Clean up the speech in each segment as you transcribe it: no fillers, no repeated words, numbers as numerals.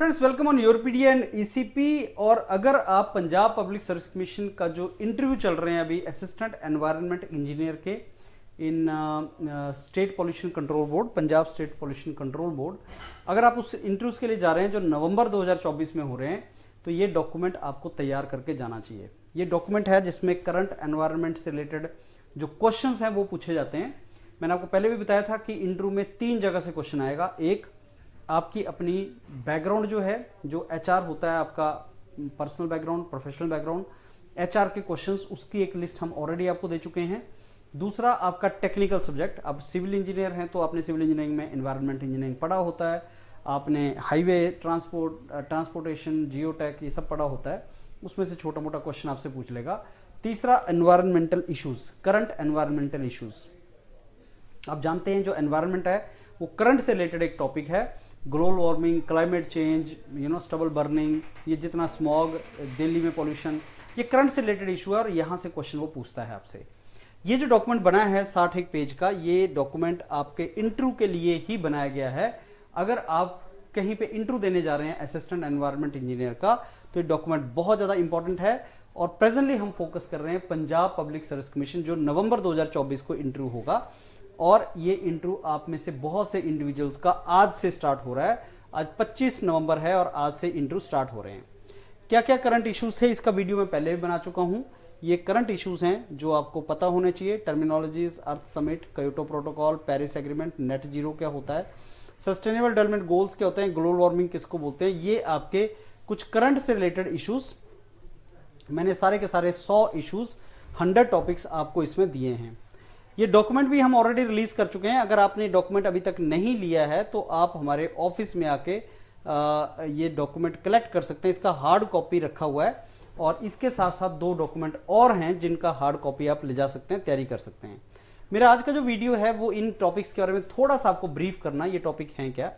Friends welcome on Europedia and ECP. और अगर आप पंजाब पब्लिक सर्विस कमीशन का जो इंटरव्यू चल रहे हैं अभी असिस्टेंट एनवायरनमेंट इंजीनियर के इन state pollution control board, Punjab state pollution control board, अगर आप उस इंटरव्यूज के लिए जा रहे हैं जो नवंबर 2024 में हो रहे हैं, तो ये डॉक्यूमेंट आपको तैयार करके जाना चाहिए। ये डॉक्यूमेंट है जिसमें करंट एनवायरनमेंट से रिलेटेड जो क्वेश्चंस हैं वो पूछे जाते हैं। मैंने आपको पहले भी बताया था कि इंटरव्यू में 3 जगह से क्वेश्चन आएगा। एक, आपकी अपनी बैकग्राउंड जो है, जो एचआर होता है आपका, personal background, professional background, HR के क्वेश्चंस, उसकी एक लिस्ट हम ऑलरेडी आपको दे चुके हैं। दूसरा, आपका टेक्निकल सब्जेक्ट, आप सिविल इंजीनियर हैं तो आपने सिविल इंजीनियरिंग में एनवायरनमेंट इंजीनियरिंग पढ़ा होता है, आपने हाईवे ट्रांसपोर्टेशन, जियोटेक, ये सब पढ़ा होता है, उसमें से छोटा मोटा क्वेश्चन आपसे पूछ लेगा। तीसरा, environmental issues, current environmental issues. आप जानते हैं जो एनवायरनमेंट है वो करंट से रिलेटेड एक टॉपिक है। Global warming, climate change, stubble burning, ये जितना स्मॉग, दिल्ली में पॉल्यूशन, ये करंट से रिलेटेड इशू है और यहाँ से क्वेश्चन वो पूछता है आपसे। ये जो डॉक्यूमेंट बना है 61 पेज का, ये डॉक्यूमेंट आपके इंटरव्यू के लिए ही बनाया गया है। अगर आप कहीं पे इंटरव्यू देने जा रहे हैं असिस्टेंट एनवायरनमेंट इंजीनियर का, तो ये डॉक्यूमेंट बहुत ज़्यादा इंपॉर्टेंट है। और प्रेजेंटली हम फोकस कर रहे हैं पंजाब पब्लिक सर्विस कमीशन, जो नवंबर 2024 को इंटरव्यू होगा। और ये इंटरव्यू आप में से बहुत से इंडिविजुअल्स का आज से स्टार्ट हो रहा है। आज 25 नवंबर है और आज से इंटरव्यू स्टार्ट हो रहे हैं। क्या क्या करंट इश्यूज है, इसका वीडियो मैं पहले भी बना चुका हूं। ये करंट इश्यूज हैं जो आपको पता होने चाहिए। Terminologies, earth summit, Kyoto protocol, Paris agreement, net zero क्या होता है, सस्टेनेबल डेवलपमेंट गोल्स क्या होते हैं, ग्लोबल वार्मिंग किसको बोलते हैं, ये आपके कुछ करंट से रिलेटेड इश्यूज, मैंने सारे के सारे 100 इश्यूज, 100 टॉपिक्स आपको इसमें दिए हैं। ये डॉक्यूमेंट भी हम ऑलरेडी रिलीज कर चुके हैं। अगर आपने डॉक्यूमेंट अभी तक नहीं लिया है तो आप हमारे ऑफिस में आके ये डॉक्यूमेंट कलेक्ट कर सकते हैं। इसका हार्ड कॉपी रखा हुआ है और इसके साथ साथ 2 डॉक्यूमेंट और हैं जिनका हार्ड कॉपी आप ले जा सकते हैं, तैयारी कर सकते हैं। मेरा आज का जो वीडियो है वो इन टॉपिक्स के बारे में थोड़ा सा आपको ब्रीफ करना, ये टॉपिक हैं क्या,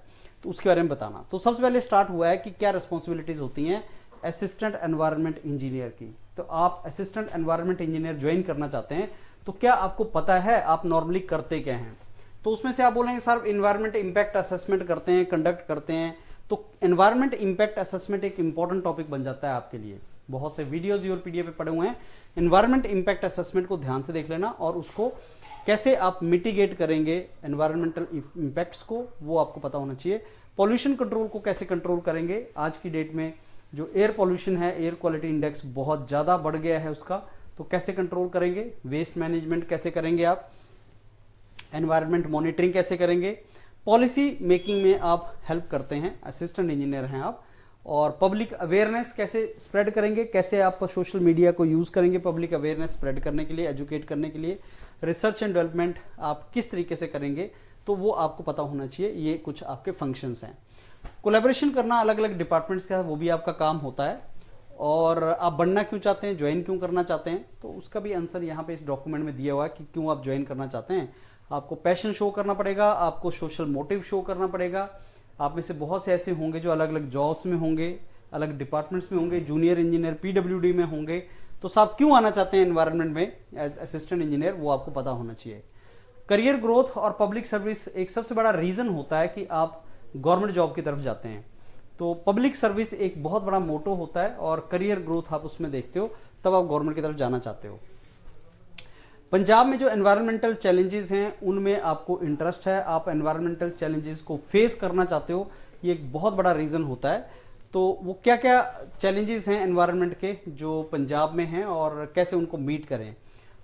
तो उसके बारे में बताना। तो सबसे पहले स्टार्ट हुआ है कि क्या रिस्पॉन्सिबिलिटीज होती हैं असिस्टेंट एनवायरनमेंट इंजीनियर की। तो आप असिस्टेंट एनवायरनमेंट इंजीनियर ज्वाइन करना चाहते हैं तो क्या आपको पता है आप नॉर्मली करते क्या हैं। तो उसमें से आप बोलेंगे सर एनवायरनमेंट इंपैक्ट असेसमेंट करते हैं, कंडक्ट करते हैं। तो एनवायरनमेंट इंपैक्ट असेसमेंट एक इंपॉर्टेंट टॉपिक बन जाता है आपके लिए। बहुत से वीडियोस यूरोपीडिया पे पड़े हुए हैं। एनवायरनमेंट इंपैक्ट असेसमेंट को ध्यान से देख लेना और उसको कैसे आप मिटिगेट करेंगे एनवायरमेंटल इंपैक्ट्स को, वो आपको पता होना चाहिए। पॉल्यूशन कंट्रोल को कैसे कंट्रोल करेंगे, आज की डेट में जो एयर पॉल्यूशन है, एयर क्वालिटी इंडेक्स बहुत ज़्यादा बढ़ गया है उसका, तो कैसे कंट्रोल करेंगे। वेस्ट मैनेजमेंट कैसे करेंगे आप, एनवायरनमेंट मॉनिटरिंग कैसे करेंगे, पॉलिसी मेकिंग में आप हेल्प करते हैं, असिस्टेंट इंजीनियर हैं आप। और पब्लिक अवेयरनेस कैसे स्प्रेड करेंगे, कैसे आप सोशल मीडिया को यूज़ करेंगे पब्लिक अवेयरनेस स्प्रेड करने के लिए, एजुकेट करने के लिए। रिसर्च एंड डेवलपमेंट आप किस तरीके से करेंगे, तो वो आपको पता होना चाहिए। ये कुछ आपके फंक्शंस हैं। कोलैबोरेशन करना अलग अलग डिपार्टमेंट्स का, वो भी आपका काम होता है। और आप बनना क्यों चाहते हैं, ज्वाइन क्यों करना चाहते हैं, तो उसका भी आंसर यहाँ पे इस डॉक्यूमेंट में दिया हुआ है कि क्यों आप ज्वाइन करना चाहते हैं। आपको पैशन शो करना पड़ेगा, आपको सोशल मोटिव शो करना पड़ेगा। आप में से बहुत से ऐसे होंगे जो अलग अलग जॉब्स में होंगे, अलग डिपार्टमेंट्स में होंगे, जूनियर इंजीनियर पीडब्ल्यूडी में होंगे। तो साहब क्यों आना चाहते हैं एनवायरनमेंट में एज असिस्टेंट इंजीनियर, वो आपको पता होना चाहिए। करियर ग्रोथ और पब्लिक सर्विस एक सबसे बड़ा रीजन होता है कि आप गवर्नमेंट जॉब की तरफ जाते हैं। तो पब्लिक सर्विस एक बहुत बड़ा मोटो होता है और करियर ग्रोथ आप उसमें देखते हो, तब आप गवर्नमेंट की तरफ जाना चाहते हो। पंजाब में जो एनवायरमेंटल चैलेंजेस हैं उनमें आपको इंटरेस्ट है, आप एनवायरमेंटल चैलेंजेस को फेस करना चाहते हो, ये एक बहुत बड़ा रीज़न होता है। तो वो क्या क्या चैलेंजेस हैं एनवायरनमेंट के जो पंजाब में हैं और कैसे उनको मीट करें।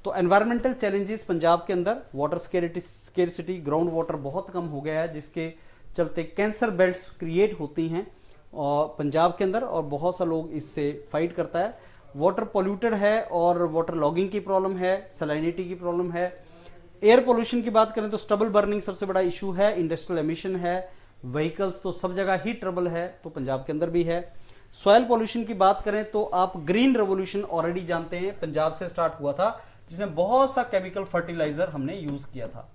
तो एनवायरमेंटल चैलेंजेस पंजाब के अंदर वाटर स्केरसिटी, ग्राउंड वाटर बहुत कम हो गया है, जिसके चलते कैंसर बेल्ट्स क्रिएट होती हैं और पंजाब के अंदर, और बहुत सा लोग इससे फाइट करता है। वाटर पोल्यूटेड है और वाटर लॉगिंग की प्रॉब्लम है, सलाइनिटी की प्रॉब्लम है। एयर पोल्यूशन की बात करें तो स्टबल बर्निंग सबसे बड़ा इशू है, इंडस्ट्रियल एमिशन है, व्हीकल्स तो सब जगह ही ट्रबल है, तो पंजाब के अंदर भी है। सॉयल पोल्यूशन की बात करें तो आप ग्रीन रेवोल्यूशन ऑलरेडी जानते हैं, पंजाब से स्टार्ट हुआ था, जिसमें बहुत सा केमिकल फर्टिलाइजर हमने यूज किया था।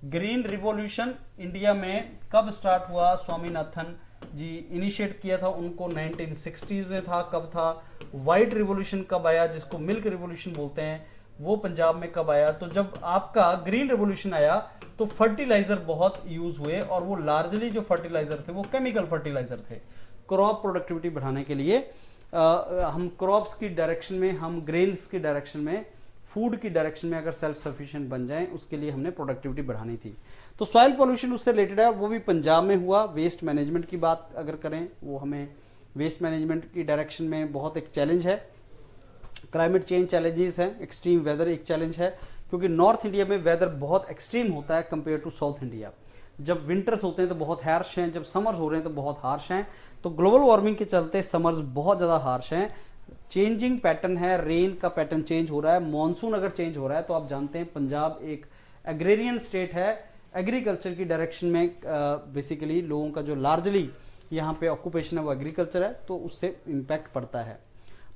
ग्रीन रिवॉल्यूशन इंडिया में कब स्टार्ट हुआ, स्वामीनाथन जी इनिशिएट किया था, उनको 1960s में था। कब था व्हाइट रिवॉल्यूशन, कब आया, जिसको मिल्क रिवॉल्यूशन बोलते हैं, वो पंजाब में कब आया। तो जब आपका ग्रीन रिवॉल्यूशन आया तो फर्टिलाइजर बहुत यूज हुए और वो लार्जली जो फर्टिलाइजर थे वो केमिकल फर्टिलाइजर थे। क्रॉप प्रोडक्टिविटी बढ़ाने के लिए हम क्रॉप्स की डायरेक्शन में, हम ग्रेन्स की डायरेक्शन में, फूड की डायरेक्शन में अगर सेल्फ सफिशिएंट बन जाएं, उसके लिए हमने प्रोडक्टिविटी बढ़ानी थी। तो सॉइल पोल्यूशन उससे रिलेटेड है, वो भी पंजाब में हुआ। वेस्ट मैनेजमेंट की बात अगर करें, वो हमें वेस्ट मैनेजमेंट की डायरेक्शन में बहुत एक चैलेंज है। क्लाइमेट चेंज चैलेंजेस हैं, एक्सट्रीम वेदर एक चैलेंज है, क्योंकि नॉर्थ इंडिया में वेदर बहुत एक्सट्रीम होता है कंपेयर टू साउथ इंडिया। जब विंटर्स होते हैं तो बहुत हार्श हैं, जब समर्स हो रहे हैं तो बहुत हार्श हैं। तो ग्लोबल वार्मिंग के चलते समर्स बहुत ज़्यादा हार्श हैं, चेंजिंग पैटर्न है, रेन का पैटर्न चेंज हो रहा है, मॉनसून अगर चेंज हो रहा है तो आप जानते हैं पंजाब एक एग्रेरियन स्टेट है, एग्रीकल्चर की डायरेक्शन में बेसिकली लोगों का जो लार्जली यहाँ पे ऑक्यूपेशन है वो एग्रीकल्चर है, तो उससे इम्पैक्ट पड़ता है।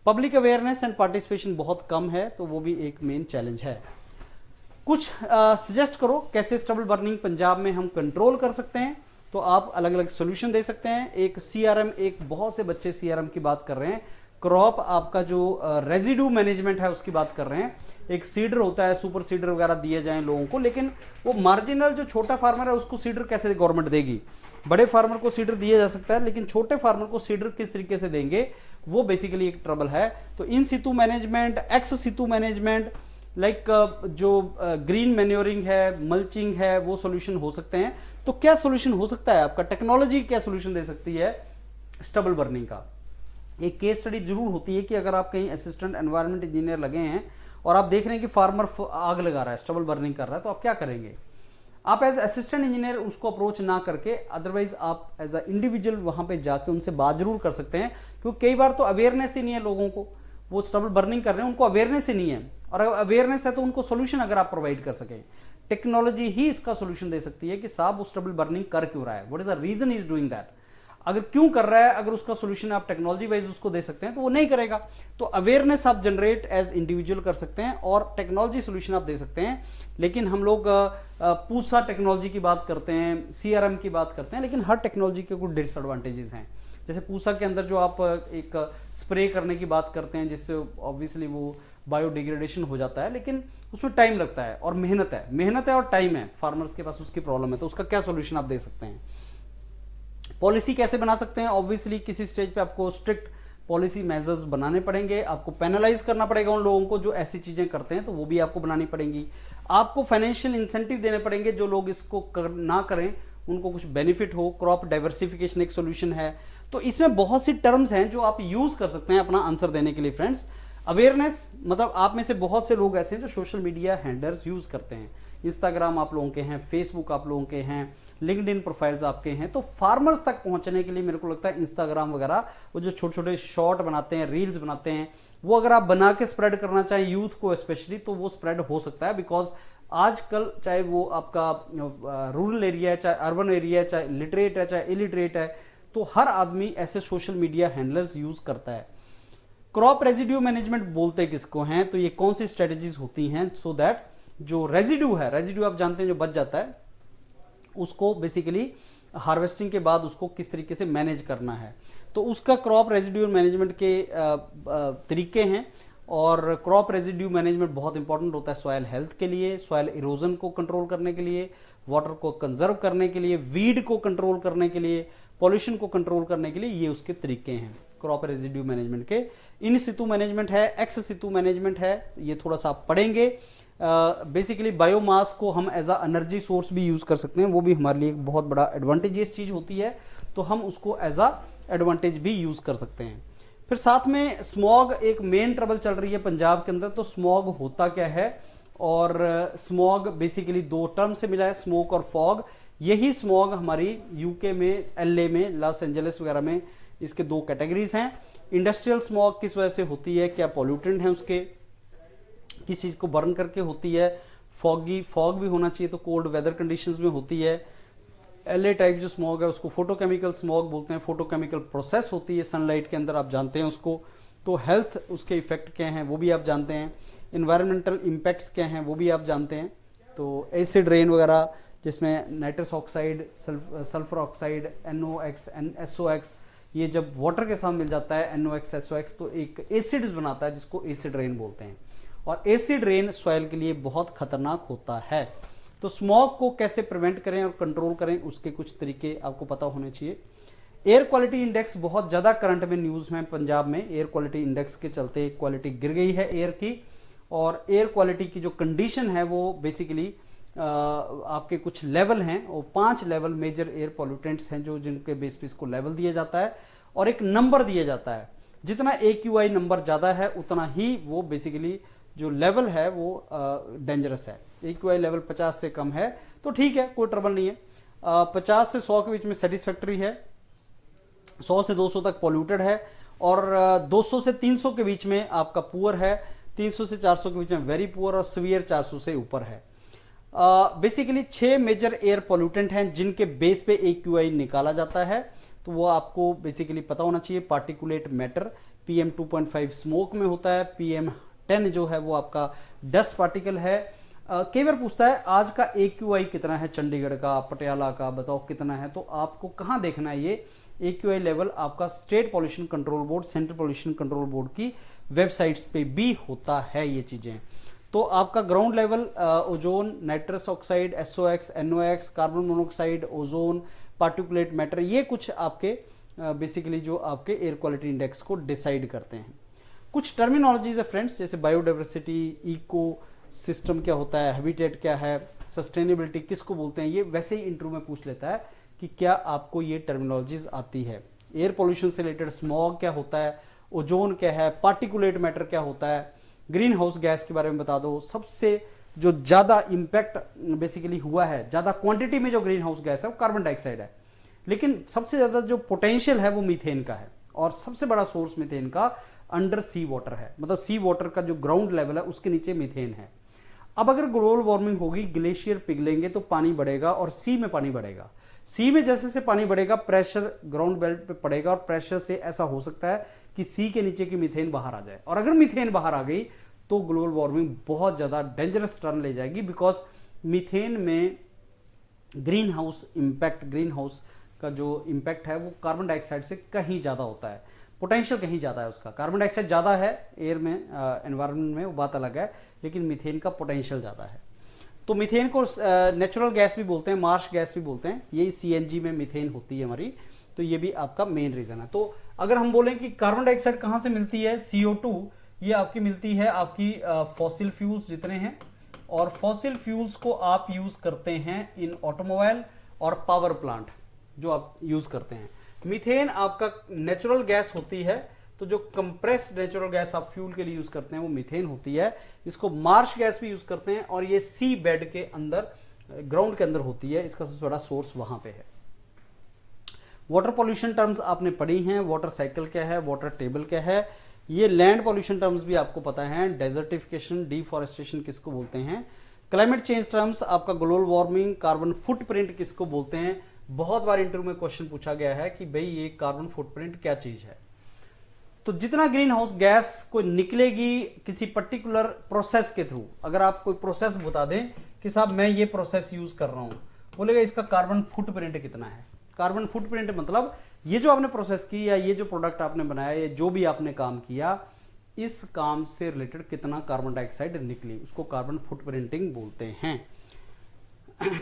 पब्लिक अवेयरनेस एंड पार्टिसिपेशन बहुत कम है, तो वो भी एक मेन चैलेंज है। कुछ सजेस्ट करो कैसे स्टबल बर्निंग पंजाब में हम कंट्रोल कर सकते हैं, तो आप अलग अलग सोल्यूशन दे सकते हैं। एक सीआरएम, एक बहुत से बच्चे सीआरएम की बात कर रहे हैं, क्रॉप आपका जो रेजिड्यू मैनेजमेंट है उसकी बात कर रहे हैं। एक सीडर होता है, सुपर सीडर वगैरह दिए जाएं लोगों को, लेकिन वो मार्जिनल जो छोटा फार्मर है उसको सीडर कैसे गवर्नमेंट देगी? बड़े फार्मर को सीडर दिया जा सकता है, लेकिन छोटे फार्मर को सीडर किस तरीके से देंगे, वो बेसिकली एक ट्रबल है। तो इन सितु मैनेजमेंट, एक्स सितु मैनेजमेंट, लाइक जो ग्रीन मैन्योरिंग है, मल्चिंग है, वो सोल्यूशन हो सकते हैं। तो क्या सोल्यूशन हो सकता है आपका? टेक्नोलॉजी क्या सोल्यूशन दे सकती है स्टबल बर्निंग का? एक केस स्टडी जरूर होती है कि अगर आप कहीं असिस्टेंट एनवायरनमेंट इंजीनियर लगे हैं और आप देख रहे हैं कि फार्मर आग लगा रहा है, स्टबल बर्निंग कर रहा है, तो आप क्या करेंगे? आप एज असिस्टेंट इंजीनियर उसको अप्रोच ना करके अदरवाइज आप एज अ इंडिविजुअल वहां पे जाके उनसे बात जरूर कर सकते हैं, क्योंकि कई बार तो अवेयरनेस ही नहीं है लोगों को, वो स्टबल बर्निंग कर रहे हैं, उनको अवेयरनेस ही नहीं है। और अगर अवेयरनेस है तो उनको सोल्यूशन अगर आप प्रोवाइड कर सकें, टेक्नोलॉजी ही इसका सोल्यूशन दे सकती है कि साहब वो स्टबल बर्निंग कर क्यों रहा है, what is the reason is doing that. अगर क्यों कर रहा है, अगर उसका सोल्यूशन आप टेक्नोलॉजी वाइज उसको दे सकते हैं तो वो नहीं करेगा। तो अवेयरनेस आप जनरेट एज इंडिविजुअल कर सकते हैं और टेक्नोलॉजी सोल्यूशन आप दे सकते हैं। लेकिन हम लोग पूसा टेक्नोलॉजी की बात करते हैं, सीआरएम की बात करते हैं, लेकिन हर टेक्नोलॉजी के कुछ डिसएडवांटेजेस हैं। जैसे पूसा के अंदर जो आप एक स्प्रे करने की बात करते हैं, जिससे ऑब्वियसली वो बायोडिग्रेडेशन हो जाता है, लेकिन उसमें टाइम लगता है और मेहनत है और टाइम है, फार्मर्स के पास उसकी प्रॉब्लम है। तो उसका क्या सोल्यूशन आप दे सकते हैं? पॉलिसी कैसे बना सकते हैं? ऑब्वियसली किसी स्टेज पे आपको स्ट्रिक्ट पॉलिसी मेजर्स बनाने पड़ेंगे, आपको पेनलाइज करना पड़ेगा उन लोगों को जो ऐसी चीजें करते हैं, तो वो भी आपको बनानी पड़ेंगी। आपको फाइनेंशियल इंसेंटिव देने पड़ेंगे, जो लोग इसको ना करें उनको कुछ बेनिफिट हो। क्रॉप डाइवर्सिफिकेशन एक सोल्यूशन है। तो इसमें बहुत सी टर्म्स हैं जो आप यूज कर सकते हैं अपना आंसर देने के लिए। फ्रेंड्स, अवेयरनेस मतलब आप में से बहुत से लोग ऐसे हैं जो सोशल मीडिया हैंडल्स यूज करते हैं, इंस्टाग्राम आप लोगों के हैं, फेसबुक आप लोगों के हैं, लिंक्डइन प्रोफाइल्स आपके हैं। तो फार्मर्स तक पहुंचने के लिए मेरे को लगता है इंस्टाग्राम वगैरह वो जो छोटे छोटे शॉर्ट बनाते हैं, रील्स बनाते हैं, वो अगर आप बना के स्प्रेड करना चाहें यूथ को स्पेशली, तो वो स्प्रेड हो सकता है। बिकॉज आजकल चाहे वो आपका रूरल एरिया है, चाहे अर्बन एरिया है, चाहे लिटरेट है, चाहे इलिटरेट है, तो हर आदमी ऐसे सोशल मीडिया हैंडलर्स यूज करता है। क्रॉप रेजिड्यू मैनेजमेंट बोलते किसको हैं? तो ये कौन सी स्ट्रेटेजीज होती हैं सो दैट जो रेजिड्यू है, रेजिड्यू आप जानते हैं जो बच जाता है, उसको बेसिकली हार्वेस्टिंग के बाद उसको किस तरीके से मैनेज करना है। तो उसका क्रॉप रेजिड्यू मैनेजमेंट के तरीके हैं। और क्रॉप रेजिड्यू मैनेजमेंट बहुत इंपॉर्टेंट होता है सॉयल हेल्थ के लिए, सॉयल इरोजन को कंट्रोल करने के लिए, वाटर को कंजर्व करने के लिए, वीड को कंट्रोल करने के लिए, पॉल्यूशन को कंट्रोल करने के लिए। ये उसके तरीके हैं क्रॉप रेजिड्यू मैनेजमेंट के। इन सितु मैनेजमेंट है, एक्स सितु मैनेजमेंट है, ये थोड़ा सा आप पढ़ेंगे। बेसिकली बायोमास को हम एज अ एनर्जी सोर्स भी यूज कर सकते हैं, वो भी हमारे लिए एक बहुत बड़ा एडवांटेजियस चीज होती है, तो हम उसको एज अ एडवांटेज भी यूज कर सकते हैं। फिर साथ में स्मॉग एक मेन ट्रबल चल रही है पंजाब के अंदर। तो स्मॉग होता क्या है? और स्मॉग बेसिकली दो टर्म से मिला है, स्मोक और फॉग। यही स्मॉग हमारी यूके में, एलए में, लॉस एंजलिस वगैरह में इसके दो कैटेगरीज हैं। इंडस्ट्रियल स्मॉग किस वजह से होती है, क्या पॉल्यूटेंट है उसके, किस चीज को बर्न करके होती है। फॉग भी होना चाहिए, तो कोल्ड वेदर कंडीशंस में होती है। एलए टाइप जो स्मॉग है उसको फोटोकेमिकल स्मॉग बोलते हैं, फोटोकेमिकल प्रोसेस होती है सनलाइट के अंदर, आप जानते हैं उसको। तो हेल्थ उसके इफेक्ट क्या हैं वो भी आप जानते हैं, इन्वायरमेंटल इम्पैक्ट्स क्या हैं वो भी आप जानते हैं। तो एसिड रेन वगैरह जिसमें nitrous oxide, sulphur oxide, NOx, SOx, ये जब वाटर के साथ मिल जाता है NOx, SOx, तो एक एसिड्स बनाता है जिसको एसिड रेन बोलते हैं। और एसिड रेन सॉइल के लिए बहुत खतरनाक होता है। तो स्मॉग को कैसे प्रिवेंट करें और कंट्रोल करें, उसके कुछ तरीके आपको पता होने चाहिए। एयर क्वालिटी इंडेक्स बहुत ज़्यादा करंट में न्यूज़ में पंजाब में, एयर क्वालिटी इंडेक्स के चलते क्वालिटी गिर गई है एयर की, और एयर क्वालिटी की जो कंडीशन है वो बेसिकली आपके कुछ लेवल हैं, और 5 लेवल मेजर एयर पॉल्यूटेंट्स हैं जो जिनके बेस पे इसको लेवल दिया जाता है और एक नंबर दिया जाता है। जितना AQI नंबर ज़्यादा है उतना ही वो बेसिकली जो लेवल है वो डेंजरस है। AQI लेवल 50 से कम है तो ठीक है, कोई ट्रबल नहीं है। 50 से 100 के बीच में सेटिस्फैक्ट्री है, 100 से 200 तक पॉल्यूटेड है, और 200 से 300 के बीच में आपका पुअर है, 300 से 400 के बीच में वेरी पुअर, और सीवियर 400 से ऊपर है। बेसिकली 6 मेजर एयर पॉल्यूटेंट हैं जिनके बेस पे AQI निकाला जाता है, तो वो आपको बेसिकली पता होना चाहिए। पार्टिकुलेट मैटर PM 2.5 स्मोक में होता है, PM 10 जो है वो आपका डस्ट पार्टिकल है। कई बार पूछता है आज का AQI कितना है, चंडीगढ़ का, पटियाला का, बताओ कितना है। तो आपको कहाँ देखना है ये AQI लेवल? आपका state pollution control board, central pollution control board की वेबसाइट्स पे भी होता है ये चीजें। तो आपका ground level ozone, nitrous oxide, SOx, NOx, carbon monoxide, ozone, particulate matter, ये कुछ आपके बेसिकली जो आपके एयर क्वालिटी इंडेक्स को डिसाइड करते हैं। कुछ टर्मिनोलॉजीज है फ्रेंड्स, जैसे बायोडाइवर्सिटी, इको सिस्टम क्या होता है, हैबिटेट क्या है, सस्टेनेबिलिटी किसको बोलते हैं, ये वैसे ही इंटरव्यू में पूछ लेता है कि क्या आपको ये टर्मिनोलॉजीज आती है। एयर पोल्यूशन से रिलेटेड स्मॉग क्या होता है, ओजोन क्या है, पार्टिकुलेट मैटर क्या होता है, ग्रीन हाउस गैस के बारे में बता दो। सबसे जो ज्यादा इंपैक्ट बेसिकली हुआ है, ज्यादा क्वांटिटी में जो ग्रीन हाउस गैस है वो कार्बन डाइऑक्साइड है, लेकिन सबसे ज्यादा जो पोटेंशियल है वो मीथेन का है, और सबसे बड़ा सोर्स मीथेन का अंडर सी वाटर है, मतलब सी वाटर का जो ग्राउंड लेवल है उसके नीचे मीथेन है। अब अगर ग्लोबल वार्मिंग होगी, ग्लेशियर पिघलेंगे तो पानी बढ़ेगा और सी में पानी बढ़ेगा। सी में जैसे से पानी बढ़ेगा प्रेशर ग्राउंड बेल्ट पे पड़ेगा, और प्रेशर से ऐसा हो सकता है कि सी के नीचे की मीथेन बाहर आ जाए, और अगर मीथेन बाहर आ गई तो ग्लोबल वार्मिंग बहुत ज्यादा डेंजरस टर्न ले जाएगी, बिकॉज मीथेन में green house impact, green house का जो इंपैक्ट है वो कार्बन डाइऑक्साइड से कहीं ज्यादा होता है, पोटेंशियल कहीं ज्यादा है उसका। कार्बन डाइऑक्साइड ज्यादा है एयर में, एनवायरनमेंट में, वो बात अलग है, लेकिन मीथेन का पोटेंशियल ज्यादा है। तो मीथेन को नेचुरल गैस भी बोलते हैं, मार्श गैस भी बोलते हैं, यही CNG में मीथेन होती है हमारी, तो ये भी आपका मेन रीजन है। तो अगर हम बोलें कि कार्बन डाइऑक्साइड कहां से मिलती है, CO2 ये आपकी मिलती है आपकी फॉसिल फ्यूल्स जितने हैं, और फॉसिल फ्यूल्स को आप यूज करते हैं इन ऑटोमोबाइल और पावर प्लांट जो आप यूज करते हैं। मीथेन आपका नेचुरल गैस होती है, तो जो कंप्रेस्ड नेचुरल गैस आप फ्यूल के लिए यूज करते हैं वो मीथेन होती है। इसको मार्श गैस भी यूज करते हैं, और ये सी बेड के अंदर, ग्राउंड के अंदर होती है, इसका सबसे बड़ा सोर्स वहां पे है। वाटर पॉल्यूशन टर्म्स आपने पढ़ी हैं, वाटर साइकिल क्या है, वाटर टेबल क्या है। ये लैंड पॉल्यूशन टर्म्स भी आपको पता है, डेजर्टिफिकेशन, डिफॉरेस्टेशन किसको बोलते हैं। क्लाइमेट चेंज टर्म्स आपका ग्लोबल वार्मिंग, कार्बन फुटप्रिंट किसको बोलते हैं। बहुत बार इंटरव्यू में क्वेश्चन पूछा गया है कि भाई ये कार्बन फुटप्रिंट क्या चीज है। तो जितना ग्रीन हाउस गैस को निकलेगी किसी पर्टिकुलर प्रोसेस के थ्रू, अगर आप कोई प्रोसेस बता दें कि साहब मैं ये प्रोसेस यूज कर रहा हूं, बोलेगा इसका कार्बन फुटप्रिंट कितना है। कार्बन फुटप्रिंट मतलब ये जो आपने प्रोसेस की, या ये जो प्रोडक्ट आपने बनाया, या जो भी आपने काम किया, इस काम से रिलेटेड कितना कार्बन डाइऑक्साइड निकली, उसको कार्बन फुटप्रिंटिंग बोलते हैं।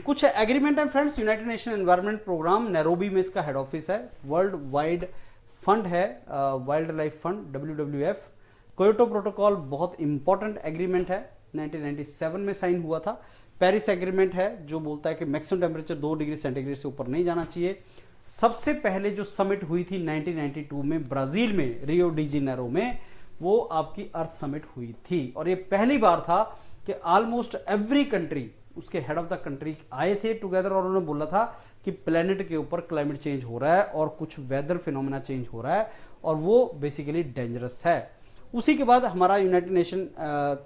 कुछ एग्रीमेंट है friends, United Nation Environment Programme, Nairobi में इसका हेड ऑफिस है। वर्ल्ड वाइड फंड है, wild life fund, WWF। Kyoto protocol बहुत इंपॉर्टेंट एग्रीमेंट है, 1997 में साइन हुआ था। पेरिस एग्रीमेंट है जो बोलता है कि मैक्सिमम टेम्परेचर 2 डिग्री सेंटीग्रेड से ऊपर नहीं जाना चाहिए। सबसे पहले जो समिट हुई थी 1992 में ब्राजील में, रियो डी जेनेरो में, वो आपकी अर्थ समिट हुई थी, और ये पहली बार था कि ऑलमोस्ट एवरी कंट्री, उसके हेड ऑफ द कंट्री आए थे टुगेदर, और उन्होंने बोला था कि प्लेनेट के ऊपर क्लाइमेट चेंज हो रहा है और कुछ वेदर फिनोमेना चेंज हो रहा है, और वो बेसिकली डेंजरस है। उसी के बाद हमारा यूनाइटेड नेशन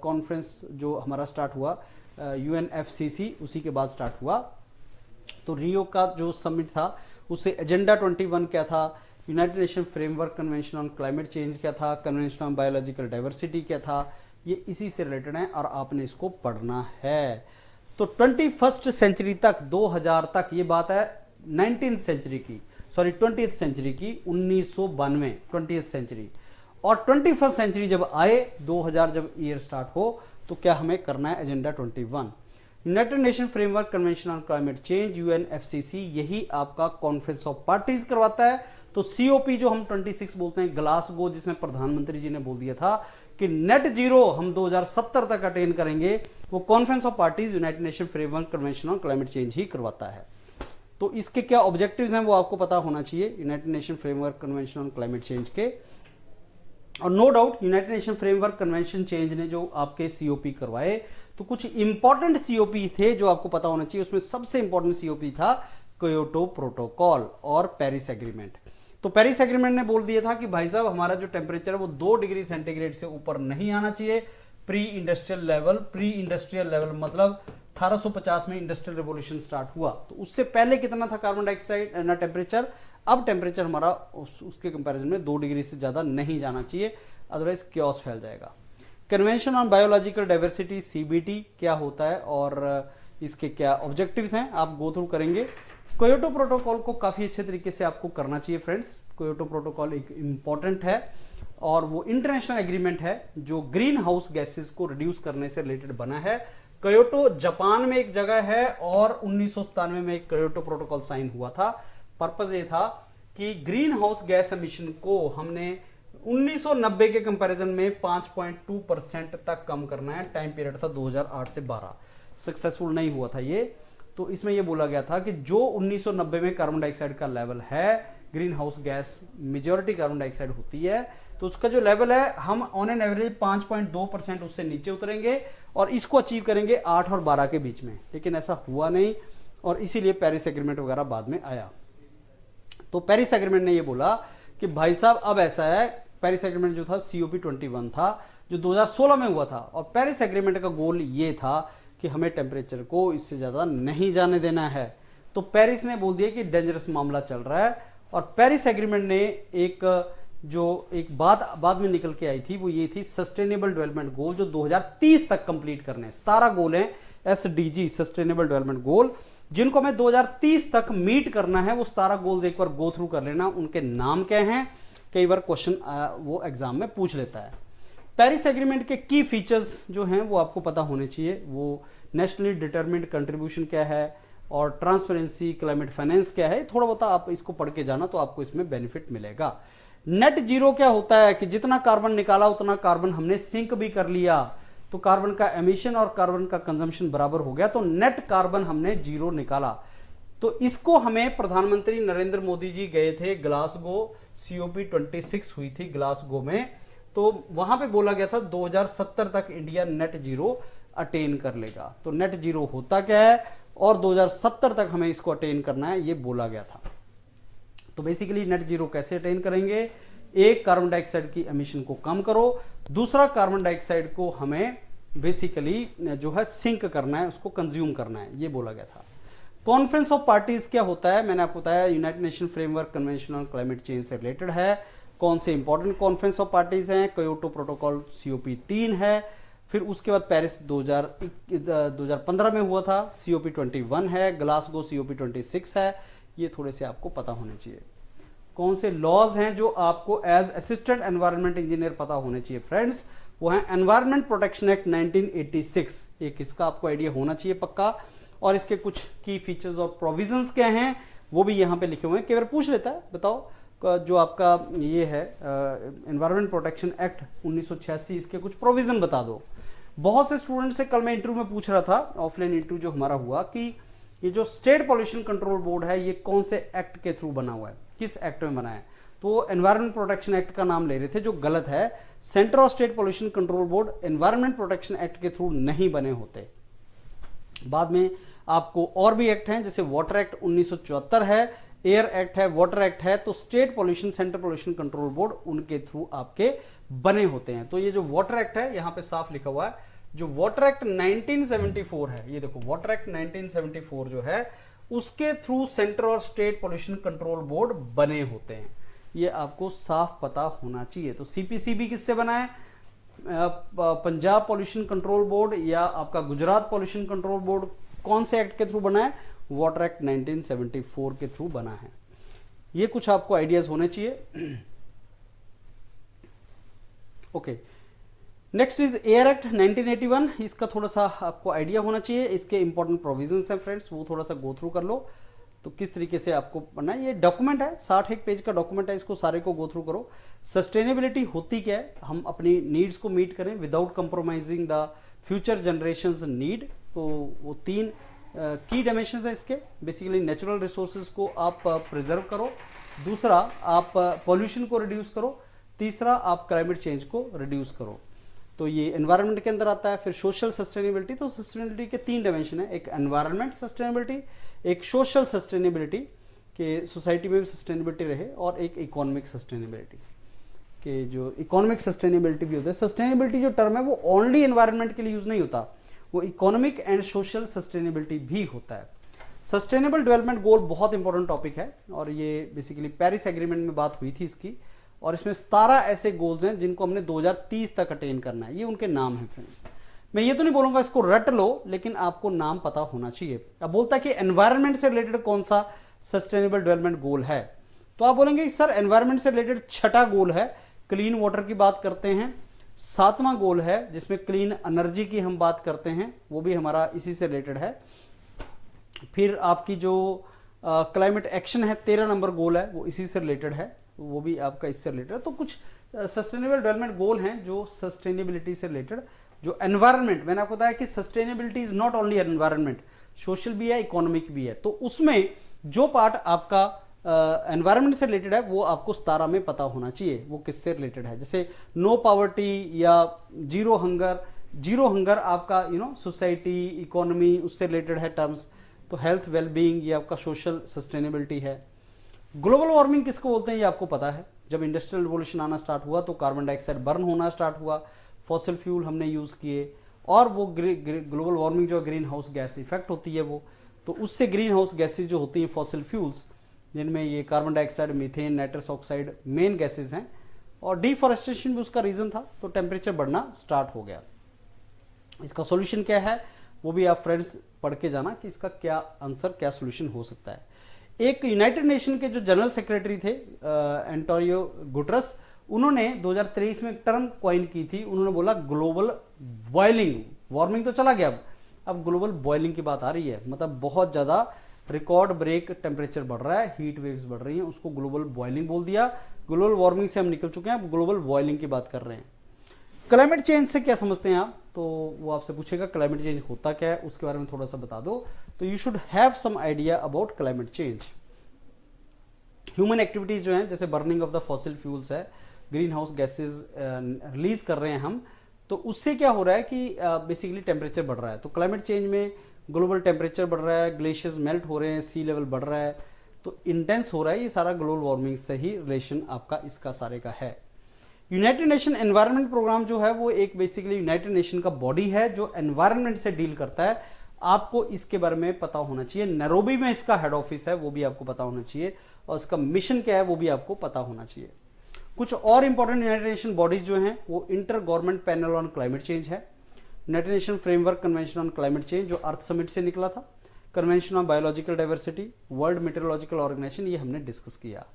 कॉन्फ्रेंस जो हमारा स्टार्ट हुआ, UNFCC, उसी के बाद स्टार्ट हुआ। तो रियो का जो समिट था उससे एजेंडा 21 क्या था, United nation framework convention on climate change क्या था, कन्वेंशन ऑन बायोलॉजिकल डाइवर्सिटी क्या था, ये इसी से रिलेटेड है और आपने इसको पढ़ना है। तो 21st सेंचुरी तक, 2000 तक, ये बात है 19th सेंचुरी की, सॉरी 20th सेंचुरी की, 1992 20th सेंचुरी, और 21st सेंचुरी जब आए, 2000 जब ईयर स्टार्ट हो, तो क्या हमें करना है, agenda 21। United nation framework convention on climate change, UNFCC, यही आपका कॉन्फ्रेंस ऑफ पार्टीज करवाता है। तो COP जो हम 26 बोलते हैं, ग्लासगो जिसमें प्रधानमंत्री जी ने बोल दिया था कि नेट जीरो हम 2070 तक अटेन करेंगे, वो conference of parties united nation framework convention on climate change ही करवाता है। तो इसके क्या ऑब्जेक्टिव्स हैं वो आपको पता होना चाहिए, United nation framework convention on climate change के। और no doubt United nation framework convention change ने जो आपके COP करवाए, तो कुछ इंपॉर्टेंट COP थे जो आपको पता होना चाहिए। उसमें सबसे इंपॉर्टेंट COP था क्योटो प्रोटोकॉल और पेरिस एग्रीमेंट। तो पेरिस एग्रीमेंट ने बोल दिया था कि भाई साहब हमारा जो टेम्परेचर है वो 2 डिग्री सेंटीग्रेड से ऊपर नहीं आना चाहिए प्री इंडस्ट्रियल लेवल मतलब 1850 में इंडस्ट्रियल रेवोल्यूशन स्टार्ट हुआ, तो उससे पहले कितना था कार्बन डाइऑक्साइड ना टेम्परेचर। अब टेम्परेचर हमारा उसके कंपैरिजन में 2 डिग्री से ज्यादा नहीं जाना चाहिए, अदरवाइज क्योस फैल जाएगा। Convention on biological diversity CBT क्या होता है और इसके क्या ऑब्जेक्टिव्स हैं आप गो थ्रू करेंगे। क्योटो प्रोटोकॉल को काफी अच्छे तरीके से आपको करना चाहिए फ्रेंड्स। क्योटो प्रोटोकॉल एक इंपॉर्टेंट है और वो इंटरनेशनल एग्रीमेंट है जो ग्रीन हाउस गैसेस को रिड्यूस करने से रिलेटेड बना है। क्योटो जापान में एक जगह है और 1997 में एक क्योटो प्रोटोकॉल साइन हुआ था। पर्पस ये था कि ग्रीन हाउस गैस एमिशन को हमने 1990 के कंपैरिजन में 5.2% तक कम करना है। टाइम पीरियड था 2008 से 12। सक्सेसफुल नहीं हुआ था ये। तो इसमें यह बोला गया था कि जो 1990 में कार्बन डाइऑक्साइड का लेवल है, green house gas majority carbon dioxide होती है, तो उसका जो लेवल है हम ऑन एन एवरेज 5.2% उससे नीचे उतरेंगे और इसको अचीव करेंगे 8 और 12 के बीच में। लेकिन ऐसा हुआ नहीं और इसीलिए पेरिस एग्रीमेंट वगैरह बाद में आया। तो पेरिस एग्रीमेंट ने यह बोला कि भाई साहब अब ऐसा है, पेरिस एग्रीमेंट जो था COP 21 था जो 2016 में हुआ था और पेरिस एग्रीमेंट का गोल ये था कि हमें टेम्परेचर को इससे ज्यादा नहीं जाने देना है। तो पेरिस ने बोल दिया कि डेंजरस मामला चल रहा है और पेरिस एग्रीमेंट ने एक बात बाद में निकल के आई थी, वो ये थी सस्टेनेबल डेवलपमेंट गोल जो 2030 तक कंप्लीट करने हैं। 17 गोल हैं SDG सस्टेनेबल डेवलपमेंट गोल जिनको हमें 2030 तक मीट करना है। वो 17 गोल्स एक बार गो थ्रू कर लेना, उनके नाम क्या हैं, कई बार क्वेश्चन वो एग्जाम में पूछ लेता है। पेरिस एग्रीमेंट के की फीचर्स जो हैं वो आपको पता होने चाहिए। वो नेशनली डिटरमिन्ड कंट्रीब्यूशन क्या है और ट्रांसपेरेंसी, क्लाइमेट फाइनेंस क्या है, थोड़ा बहुत आप इसको पढ़ के जाना तो आपको इसमें बेनिफिट मिलेगा। नेट जीरो क्या होता है कि जितना कार्बन निकाला उतना कार्बन हमने सिंक भी कर लिया, तो कार्बन का एमिशन और कार्बन का कंजम्पशन बराबर हो गया, तो नेट कार्बन हमने जीरो निकाला। तो इसको हमें प्रधानमंत्री नरेंद्र मोदी जी गए थे ग्लासगो, COP 26 हुई थी ग्लासगो में, तो वहां पे बोला गया था 2070 तक इंडिया नेट जीरो अटेन कर लेगा। तो नेट जीरो होता क्या है और 2070 तक हमें इसको अटेन करना है, ये बोला गया था। तो बेसिकली नेट जीरो कैसे अटेन करेंगे, एक कार्बन डाइऑक्साइड की एमिशन को कम करो, दूसरा कार्बन डाइऑक्साइड को हमें बेसिकली जो है सिंक करना है, उसको कंज्यूम करना है, ये बोला गया था। कॉन्फ्रेंस ऑफ पार्टीज क्या होता है, मैंने आपको बताया United nation framework convention on climate change से रिलेटेड है। कौन से इंपॉर्टेंट कॉन्फ्रेंस ऑफ पार्टीज हैं, क्योटो प्रोटोकॉल COP 3 है, फिर उसके बाद पेरिस 2015 में हुआ था, COP 21 है, ग्लासगो COP 26 है, ये थोड़े से आपको पता होने चाहिए। कौन से लॉज हैं जो आपको एज असिस्टेंट एनवायरनमेंट इंजीनियर पता होने चाहिए फ्रेंड्स, वो है एनवायरनमेंट प्रोटेक्शन एक्ट 1986, एक इसका आपको आइडिया होना चाहिए पक्का। और इसके कुछ की फीचर्स और प्रोविजंस क्या हैं वो भी यहाँ पे लिखे हुए हैं, कई बार पूछ लेता है, बताओ जो आपका ये है एनवायरनमेंट प्रोटेक्शन एक्ट 1986, इसके कुछ प्रोविजन बता दो। बहुत से स्टूडेंट से कल मैं इंटरव्यू में पूछ रहा था, ऑफलाइन इंटरव्यू जो हमारा हुआ, कि ये जो स्टेट पॉल्यूशन कंट्रोल बोर्ड है ये कौन से एक्ट के थ्रू बना हुआ है, किस एक्ट में बना है, तो एनवायरनमेंट प्रोटेक्शन एक्ट का नाम ले रहे थे, जो गलत है। सेंट्रल और state pollution control board environment protection act के थ्रू नहीं बने होते। बाद में आपको और भी एक्ट हैं, जैसे वाटर एक्ट 1974 है, एयर एक्ट है, वाटर एक्ट है, तो state pollution, central pollution control board उनके थ्रू आपके बने होते हैं। तो ये जो वाटर एक्ट है यहां पे साफ लिखा हुआ है, जो वाटर एक्ट 1974 है, ये देखो वाटर एक्ट 1974 जो है उसके थ्रू सेंट्रल और स्टेट पॉल्यूशन कंट्रोल बोर्ड बने होते हैं, ये आपको साफ पता होना चाहिए। तो CPCB किससे बना है, पंजाब पॉल्यूशन कंट्रोल बोर्ड या आपका गुजरात पॉल्यूशन कंट्रोल बोर्ड कौन से एक्ट के थ्रू बना है, वाटर एक्ट 1974 के थ्रू बना है। ये कुछ आपको आइडियाज होने चाहिए। Okay, next is air act 1981, इसका थोड़ा सा आपको आइडिया होना चाहिए, इसके इंपॉर्टेंट प्रोविजंस हैं फ्रेंड्स, वो थोड़ा सा गो थ्रू कर लो। तो किस तरीके से आपको पढ़ना है, ये डॉक्यूमेंट है, 61 पेज का डॉक्यूमेंट है, इसको सारे को गो थ्रू करो। सस्टेनेबिलिटी होती क्या है, हम अपनी नीड्स को मीट करें without compromising the future generations need. तो वो 3 की डायमेंशंस है इसके। बेसिकली नेचुरल रिसोर्सेज को आप प्रिजर्व करो, दूसरा आप पॉल्यूशन को रिड्यूस करो, तीसरा आप क्लाइमेट चेंज को रिड्यूस करो। तो ये एनवायरनमेंट के अंदर आता है। फिर सोशल सस्टेनेबिलिटी, तो सस्टेनेबिलिटी के 3 डायमेंशन है, एक एनवायरनमेंट सस्टेनेबिलिटी, एक सोशल सस्टेनेबिलिटी कि सोसाइटी में भी सस्टेनेबिलिटी रहे, और एक इकोनॉमिक सस्टेनेबिलिटी कि जो इकोनॉमिक सस्टेनेबिलिटी भी होता है। सस्टेनेबिलिटी जो टर्म है वो ओनली एनवायरनमेंट के लिए यूज नहीं होता, वो इकोनॉमिक एंड सोशल सस्टेनेबिलिटी भी होता है। सस्टेनेबल डेवलपमेंट गोल बहुत इंपॉर्टेंट टॉपिक है, और ये बेसिकली पेरिस एग्रीमेंट में बात हुई थी इसकी, और इसमें 17 ऐसे गोल्स हैं जिनको हमने 2030 तक अटेन करना है। ये उनके नाम हैं फ्रेंड्स। मैं ये तो नहीं बोलूंगा इसको रट लो, लेकिन आपको नाम पता होना चाहिए। अब बोलता है कि एनवायरनमेंट से रिलेटेड कौन सा सस्टेनेबल डेवलपमेंट गोल है, तो आप बोलेंगे सर एनवायरनमेंट से रिलेटेड 6ठा गोल है, क्लीन वाटर की बात करते हैं। 7वां गोल है जिसमें क्लीन एनर्जी की हम बात करते हैं, वो भी हमारा इसी से रिलेटेड है। फिर आपकी जो क्लाइमेट एक्शन है, 13 नंबर गोल है, वो इसी से रिलेटेड है, वो भी आपका इससे रिलेटेड है। तो कुछ सस्टेनेबल डेवलपमेंट गोल हैं जो सस्टेनेबिलिटी से रिलेटेड। जो एनवायरनमेंट, मैंने आपको बताया कि sustainability is not only environment, social भी है, इकोनॉमिक भी है। तो उसमें जो पार्ट आपका एनवायरनमेंट से रिलेटेड है वो आपको 17 में पता होना चाहिए वो किससे रिलेटेड है। जैसे नो पॉवर्टी या जीरो हंगर। जीरो हंगर आपका सोसाइटी, इकोनॉमी, उससे रिलेटेड है टर्म्स। तो हेल्थ वेलबींग ये आपका सोशल सस्टेनेबिलिटी है। ग्लोबल वार्मिंग किसको बोलते हैं ये आपको पता है। जब इंडस्ट्रियल रिवोल्यूशन आना स्टार्ट हुआ तो कार्बन डाइऑक्साइड बर्न होना स्टार्ट हुआ, फॉसिल फ्यूल हमने यूज किए, और वो ग्लोबल वार्मिंग जो ग्रीन हाउस गैस इफेक्ट होती है वो, तो उससे ग्रीन हाउस गैसेज जो होती हैं फॉसिल फ्यूल्स, जिनमें ये carbon dioxide, methane, nitrous oxide main gases हैं, और डिफॉरेस्टेशन भी उसका रीजन था, तो टेम्परेचर बढ़ना स्टार्ट हो गया। इसका सॉल्यूशन क्या है वो भी आप फ्रेंड्स पढ़ के जाना कि इसका क्या आंसर, क्या सॉल्यूशन हो सकता है। एक यूनाइटेड नेशन के जो जनरल सेक्रेटरी थे एंटोनियो गुटरस, उन्होंने 2023 में एक टर्म कॉइन की थी। उन्होंने बोला ग्लोबल बॉइलिंग, वार्मिंग तो चला गया, अब ग्लोबल बॉइलिंग की बात आ रही है। मतलब बहुत ज्यादा रिकॉर्ड ब्रेक टेम्परेचर बढ़ रहा है, हीट वेव्स बढ़ रही हैं, उसको ग्लोबल बॉइलिंग बोल दिया। ग्लोबल वार्मिंग से हम निकल चुके हैं, अब ग्लोबल बॉइलिंग की बात कर रहे हैं। क्लाइमेट चेंज से क्या समझते हैं आप, तो वो आपसे पूछेगा क्लाइमेट चेंज होता क्या है, उसके बारे में थोड़ा सा बता दो। तो you should have some idea about climate change. Human activities जो हैं, जैसे burning of the fossil fuels है, ग्रीन हाउस गैसेज रिलीज कर रहे हैं हम, तो उससे क्या हो रहा है कि बेसिकली टेम्परेचर बढ़ रहा है। तो क्लाइमेट चेंज में ग्लोबल टेम्परेचर बढ़ रहा है, ग्लेशियर्स मेल्ट हो रहे हैं, सी लेवल बढ़ रहा है, तो इंटेंस हो रहा है। ये सारा ग्लोबल वार्मिंग से ही रिलेशन आपका इसका सारे का है। यूनाइटेड नेशन एनवायरनमेंट प्रोग्राम जो है वो एक बेसिकली यूनाइटेड नेशन का बॉडी है जो एनवायरनमेंट से डील करता है। आपको इसके बारे में पता होना चाहिए। नैरोबी में इसका हेड ऑफिस है, वो भी आपको पता होना चाहिए, और इसका मिशन क्या है वो भी आपको पता होना चाहिए। कुछ और इंपॉर्टेंट यूनाइटेड नेशन बॉडीज जो हैं वो inter government panel on climate change है, united nation framework convention on climate change जो अर्थ समिट से निकला था, convention on biological diversity, world meteorological organization, ये हमने डिस्कस किया।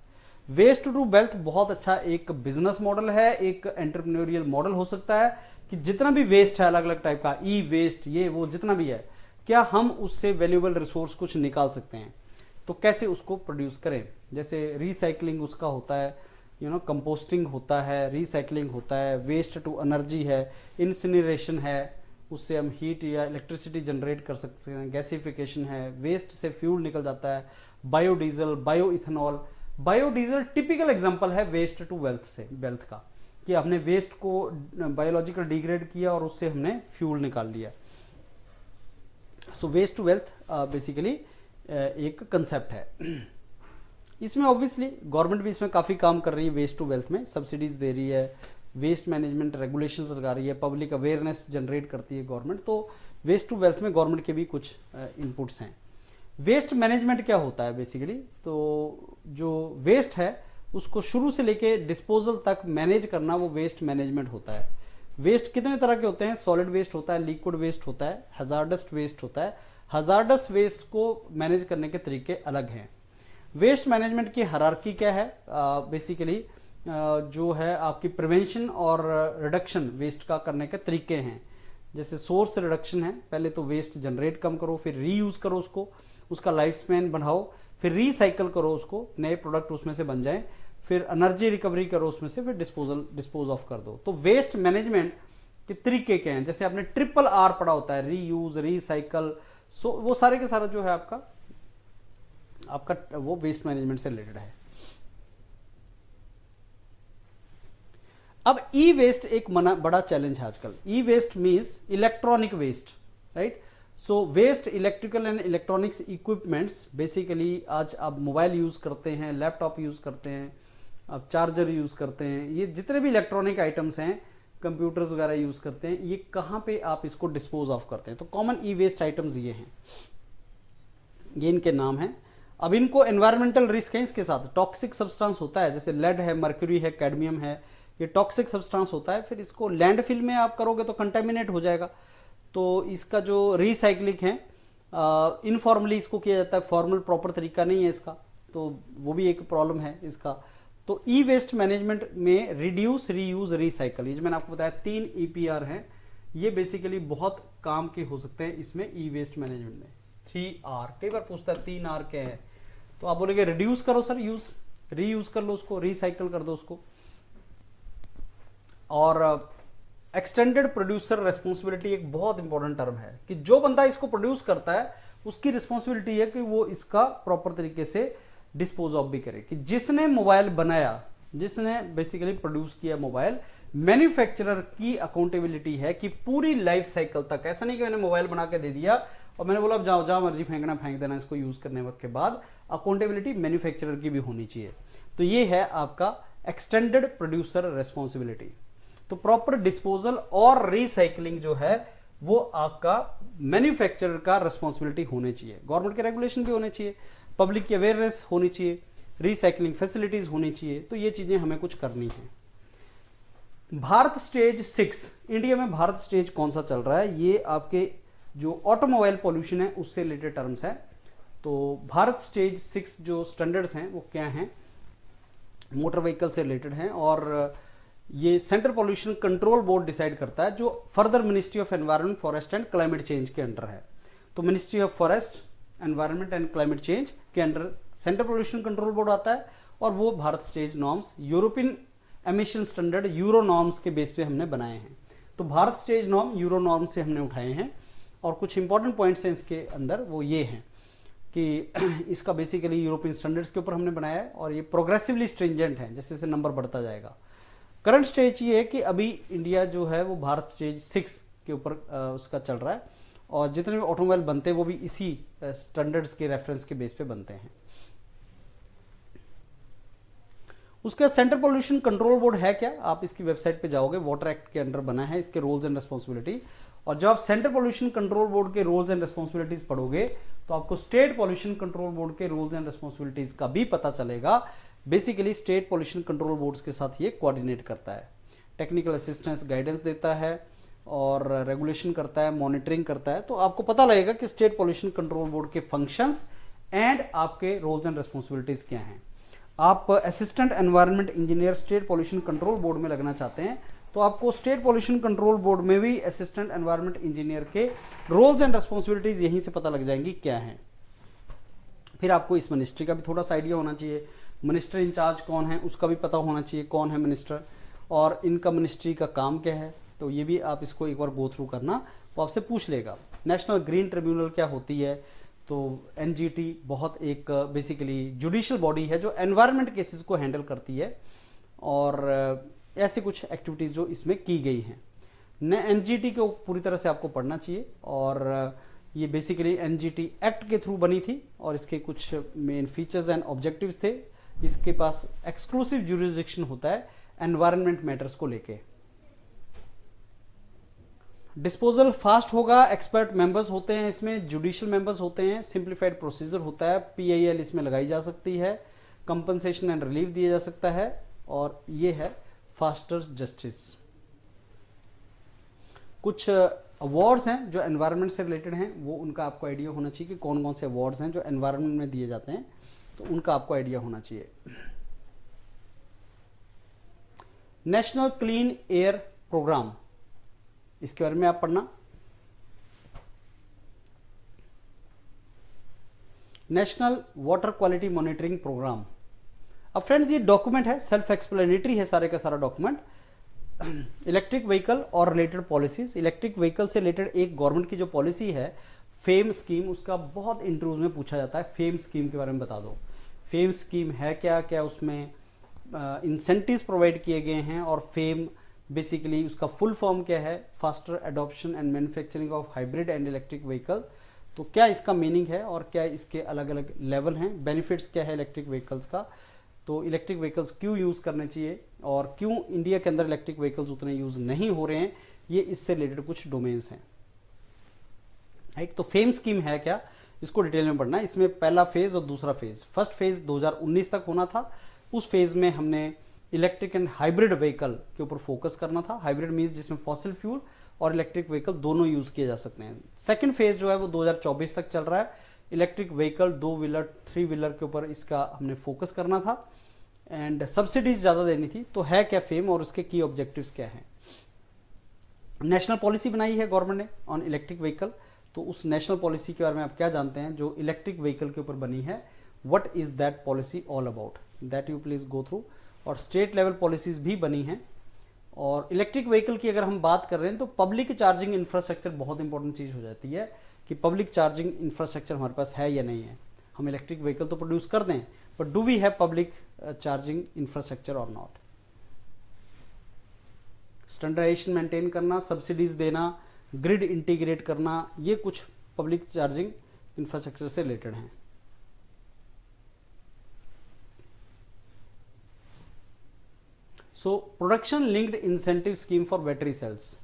वेस्ट टू वेल्थ बहुत अच्छा एक बिजनेस मॉडल है, एक एंटरप्रेन्योरियल मॉडल हो सकता है कि जितना भी वेस्ट है अलग अलग टाइप का, ई वेस्ट, ये वो जितना भी है, क्या हम उससे वैल्यूएबल रिसोर्स कुछ निकाल सकते हैं, तो कैसे उसको प्रोड्यूस करें। जैसे रिसाइकलिंग उसका होता है, कंपोस्टिंग होता है, रिसाइकलिंग होता है, वेस्ट टू एनर्जी है, इंसिनरेशन है, उससे हम हीट या इलेक्ट्रिसिटी जनरेट कर सकते हैं, गैसिफिकेशन है, वेस्ट से फ्यूल निकल जाता है, biodiesel, bio ethanol. Biodiesel typical example है वेस्ट टू वेल्थ का, कि आपने वेस्ट को बायोलॉजिकल डिग्रेड किया और उससे हमने फ्यूल निकाल लिया। सो वेस्ट टू वेल्थ बेसिकली एक कंसेप्ट है। इसमें ऑब्वियसली गवर्नमेंट भी इसमें काफ़ी काम कर रही है, वेस्ट टू वेल्थ में सब्सिडीज दे रही है, वेस्ट मैनेजमेंट रेगुलेशंस लगा रही है, पब्लिक अवेयरनेस जनरेट करती है गवर्नमेंट। तो वेस्ट टू वेल्थ में गवर्नमेंट के भी कुछ इनपुट्स हैं। वेस्ट मैनेजमेंट क्या होता है बेसिकली, तो जो वेस्ट है उसको शुरू से लेके डिस्पोजल तक मैनेज करना, वो वेस्ट मैनेजमेंट होता है। वेस्ट कितने तरह के होते हैं, सॉलिड वेस्ट होता है, लिक्विड वेस्ट होता है, हजार्डस वेस्ट होता है। हजार्डस वेस्ट को मैनेज करने के तरीके अलग हैं। वेस्ट मैनेजमेंट की हायरार्की क्या है, बेसिकली जो है आपकी प्रिवेंशन और रिडक्शन वेस्ट का करने के तरीके हैं। जैसे सोर्स रिडक्शन है, पहले तो वेस्ट जनरेट कम करो, फिर रीयूज करो उसको, उसका लाइफ स्पैन बढ़ाओ, फिर रिसाइकल करो उसको, नए प्रोडक्ट उसमें से बन जाएं, फिर एनर्जी रिकवरी करो उसमें से, फिर डिस्पोज ऑफ कर दो। तो वेस्ट मैनेजमेंट के तरीके क्या हैं, जैसे आपने ट्रिपल आर पढ़ा होता है, रीयूज, रिसाइकल, सो वो सारे के सारा जो है आपका वो वेस्ट मैनेजमेंट से रिलेटेड है। अब ई वेस्ट एक बड़ा चैलेंज है आजकल। E waste means electronic waste, right. So waste electrical and electronics equipments, basically आज आप मोबाइल यूज करते हैं, लैपटॉप यूज करते हैं, आप चार्जर यूज करते हैं, ये जितने भी इलेक्ट्रॉनिक आइटम्स हैं, कंप्यूटर्स वगैरह यूज करते हैं, ये कहाँ पे आप इसको डिस्पोज ऑफ करते हैं। तो कॉमन ई वेस्ट आइटम्स ये हैं, ये इनके नाम हैं। अब इनको एनवायरमेंटल रिस्क है इसके साथ, टॉक्सिक सब्सटेंस होता है, जैसे लेड है, मर्क्यूरी है, कैडमियम है, ये टॉक्सिक सब्सटेंस होता है। फिर इसको लैंडफिल में आप करोगे तो कंटेमिनेट हो जाएगा। तो इसका जो रिसाइकलिंग है, इनफॉर्मली इसको किया जाता है, फॉर्मल प्रॉपर तरीका नहीं है इसका, तो वो भी एक प्रॉब्लम है इसका। तो ई वेस्ट मैनेजमेंट में रिड्यूस, रीयूज, रिसाइकल, ये जो मैंने आपको बताया 3 EPR हैं, ये बेसिकली बहुत काम के हो सकते हैं इसमें ई वेस्ट मैनेजमेंट में। 3R, कई बार पूछता है 3R क्या है, तो आप बोलेंगे रिड्यूस करो सर, यूज, रीयूज कर लो उसको, रिसाइकल कर दो उसको। और एक्सटेंडेड प्रोड्यूसर रेस्पॉन्सिबिलिटी एक बहुत इंपॉर्टेंट टर्म है, कि जो बंदा इसको प्रोड्यूस करता है उसकी रिस्पॉन्सिबिलिटी है कि वो इसका प्रॉपर तरीके से डिस्पोज ऑफ भी करे। कि जिसने मोबाइल बनाया, जिसने बेसिकली प्रोड्यूस किया मोबाइल, मैन्युफैक्चरर की अकाउंटेबिलिटी है कि पूरी लाइफ साइकिल तक। ऐसा नहीं कि मैंने मोबाइल बना के दे दिया और मैंने बोला अब जाओ जाओ मर्जी फेंकना फेंक देना इसको यूज करने वक्त के बाद, अकाउंटेबिलिटी मैन्युफैक्चरर की भी होनी चाहिए। तो ये है आपका एक्सटेंडेड प्रोड्यूसर रेस्पॉन्सिबिलिटी। तो प्रॉपर डिस्पोजल और रिसाइकलिंग जो है वो आपका मैन्युफैक्चरर का रेस्पॉन्सिबिलिटी होनी चाहिए। गवर्नमेंट के रेगुलेशन भी होने चाहिए, पब्लिक की अवेयरनेस होनी चाहिए, रिसाइकलिंग फैसिलिटीज होनी चाहिए। तो ये चीजें हमें कुछ करनी है। भारत स्टेज 6, इंडिया में भारत स्टेज कौन सा चल रहा है, ये आपके जो ऑटोमोबाइल पॉल्यूशन है उससे रिलेटेड टर्म्स है। तो भारत स्टेज 6 जो स्टैंडर्ड्स हैं वो क्या हैं, मोटर व्हीकल से रिलेटेड हैं, और ये central pollution control board decide करता है, जो further ministry of environment, forest and climate change के अंडर है। तो ministry of forest, environment and climate change के under central pollution control board आता है, और वो Bharat stage norms, European emission standard, euro norms के बेस पे हमने बनाए हैं। तो Bharat stage norm euro norm से हमने उठाए हैं, और कुछ इंपॉर्टेंट पॉइंट्स हैं इसके अंदर, वो ये हैं कि इसका बेसिकली यूरोपियन स्टैंडर्ड्स के ऊपर हमने बनाया है, और ये प्रोग्रेसिवली स्ट्रिंजेंट है, जैसे जैसे नंबर बढ़ता जाएगा। करंट स्टेज ये है कि अभी इंडिया जो है वो भारत स्टेज 6 के ऊपर उसका चल रहा है, और जितने भी ऑटोमोबाइल बनते हैं वो भी इसी स्टैंडर्ड्स के रेफरेंस के बेस पे बनते हैं। उसका सेंट्रल पॉल्यूशन कंट्रोल बोर्ड है क्या, आप इसकी वेबसाइट पे जाओगे, वाटर एक्ट के अंडर बना है, इसके रोल्स एंड रिस्पॉन्सिबिलिटी। और जब आप सेंट्रल पॉल्यूशन कंट्रोल बोर्ड के रोल्स एंड रिस्पॉन्सिबिलिटीज पढ़ोगे तो आपको स्टेट पॉल्यूशन कंट्रोल बोर्ड के रोल्स एंड रिस्पॉन्सिबिलिटीज का भी पता चलेगा। Basically state pollution control boards के साथ ये कोऑर्डिनेट करता है, टेक्निकल असिस्टेंस गाइडेंस देता है, और रेगुलेशन करता है, मॉनिटरिंग करता है। तो आपको पता लगेगा कि स्टेट पॉल्यूशन कंट्रोल बोर्ड के फंक्शंस एंड आपके रोल्स एंड रिस्पॉन्सिबिलिटीज क्या हैं। आप assistant environment engineer state pollution control board में लगना चाहते हैं तो आपको स्टेट पॉल्यूशन कंट्रोल बोर्ड में भी असिस्टेंट एनवायरनमेंट इंजीनियर के रोल्स एंड रिस्पॉन्सिबिलिटीज यहीं से पता लग जाएंगी क्या हैं। फिर आपको इस मिनिस्ट्री का भी थोड़ा सा आइडिया होना चाहिए, मिनिस्टर इंचार्ज कौन है उसका भी पता होना चाहिए, कौन है मिनिस्टर, और इनका मिनिस्ट्री का काम क्या है। तो ये भी आप इसको एक बार गो थ्रू करना, वो आपसे पूछ लेगा। नेशनल ग्रीन ट्रिब्यूनल क्या होती है, तो NGT बहुत एक बेसिकली जुडिशियल बॉडी है जो एनवायरनमेंट केसेस को हैंडल करती है, और ऐसे कुछ एक्टिविटीज़ जो इसमें की गई हैं। NGT को पूरी तरह से आपको पढ़ना चाहिए, और ये बेसिकली NGT एक्ट के थ्रू बनी थी, और इसके कुछ मेन फीचर्स एंड ऑब्जेक्टिव्स थे। इसके पास एक्सक्लूसिव ज्यूरिसडिक्शन होता है एनवायरनमेंट मैटर्स को लेके। डिस्पोजल फास्ट होगा, एक्सपर्ट मेंबर्स होते हैं इसमें, जुडिशियल मेंबर्स होते हैं, सिंप्लीफाइड प्रोसीजर होता है, PIL इसमें लगाई जा सकती है, कंपनसेशन एंड रिलीफ दिया जा सकता है, और ये है फास्टर जस्टिस। कुछ अवार्ड्स हैं जो एनवायरनमेंट से रिलेटेड हैं, वो उनका आपको आइडिया होना चाहिए कि कौन कौन से अवार्ड्स हैं जो एनवायरनमेंट में दिए जाते हैं, तो उनका आपको आइडिया होना चाहिए। नेशनल क्लीन एयर प्रोग्राम, इसके बारे में आप पढ़ना। National water quality monitoring programme. अब फ्रेंड्स ये डॉक्यूमेंट है, सेल्फ एक्सप्लेनेटरी है सारे का सारा डॉक्यूमेंट। इलेक्ट्रिक व्हीकल और रिलेटेड पॉलिसीज, इलेक्ट्रिक व्हीकल से रिलेटेड एक गवर्नमेंट की जो पॉलिसी है फेम स्कीम, उसका बहुत इंटरव्यूज में पूछा जाता है। फेम स्कीम के बारे में बता दो, फेम स्कीम है क्या, क्या उसमें इंसेंटिव्स प्रोवाइड किए गए हैं, और फेम बेसिकली उसका फुल फॉर्म क्या है, faster adoption and manufacturing of hybrid and electric vehicle. तो क्या इसका मीनिंग है और क्या इसके अलग अलग लेवल हैं, बेनिफिट्स क्या है इलेक्ट्रिक व्हीकल्स का, तो इलेक्ट्रिक व्हीकल्स क्यों यूज़ करने चाहिए और क्यों इंडिया के अंदर इलेक्ट्रिक व्हीकल्स उतने यूज़ नहीं हो रहे हैं, ये इससे रिलेटेड कुछ डोमेन्स हैं। राइट, तो फेम स्कीम है क्या, इसको डिटेल में पढ़ना है। इसमें पहला फेज और दूसरा फेज, फर्स्ट फेज 2019 तक होना था। उस फेज में हमने इलेक्ट्रिक एंड हाइब्रिड व्हीकल के ऊपर फोकस करना था। हाइब्रिड मीन्स जिसमें फॉसिल फ्यूल और इलेक्ट्रिक व्हीकल दोनों यूज किए जा सकते हैं। सेकंड फेज जो है वो 2024 तक चल रहा है। इलेक्ट्रिक व्हीकल 2 व्हीलर 3 व्हीलर के ऊपर इसका हमने फोकस करना था एंड सब्सिडीज ज़्यादा देनी थी। तो है क्या फेम और उसके की ऑब्जेक्टिव्स क्या हैं। नेशनल पॉलिसी बनाई है गवर्नमेंट ने ऑन इलेक्ट्रिक व्हीकल। तो उस नेशनल पॉलिसी के बारे में आप क्या जानते हैं जो इलेक्ट्रिक व्हीकल के ऊपर बनी है, what is that policy all about, that you please go through. और स्टेट लेवल पॉलिसीज भी बनी हैं। और इलेक्ट्रिक व्हीकल की अगर हम बात कर रहे हैं तो पब्लिक चार्जिंग इंफ्रास्ट्रक्चर बहुत इंपॉर्टेंट चीज़ हो जाती है कि पब्लिक चार्जिंग इंफ्रास्ट्रक्चर हमारे पास है या नहीं है। हम इलेक्ट्रिक व्हीकल तो प्रोड्यूस कर दें, but do we have public charging infrastructure और नॉट। स्टैंडर्डाइजेशन मेंटेन करना, सब्सिडीज देना, ग्रिड इंटीग्रेट करना, ये कुछ पब्लिक चार्जिंग इंफ्रास्ट्रक्चर से रिलेटेड हैं। So production linked incentive scheme for battery cells.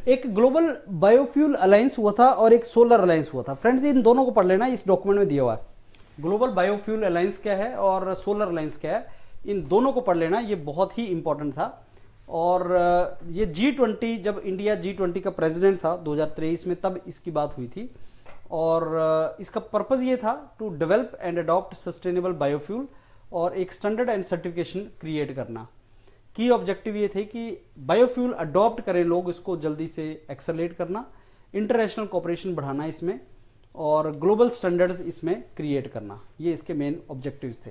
एक ग्लोबल बायोफ्यूल अलायंस हुआ था और एक सोलर अलायंस हुआ था। फ्रेंड्स इन दोनों को पढ़ लेना, इस डॉक्यूमेंट में दिया हुआ है। ग्लोबल बायोफ्यूल अलायंस क्या है और सोलर अलायंस क्या है, इन दोनों को पढ़ लेना, ये बहुत ही इंपॉर्टेंट था। और ये G20, जब इंडिया G20 का प्रेसिडेंट था 2023 में, तब इसकी बात हुई थी। और इसका पर्पस ये था to develop and adopt sustainable biofuel और एक स्टैंडर्ड एंड सर्टिफिकेशन क्रिएट करना। की ऑब्जेक्टिव ये थे कि बायोफ्यूल अडॉप्ट करें लोग, इसको जल्दी से एक्सेलरेट करना, इंटरनेशनल कोऑपरेशन बढ़ाना इसमें, और ग्लोबल स्टैंडर्ड्स इसमें क्रिएट करना। ये इसके मेन ऑब्जेक्टिव्स थे।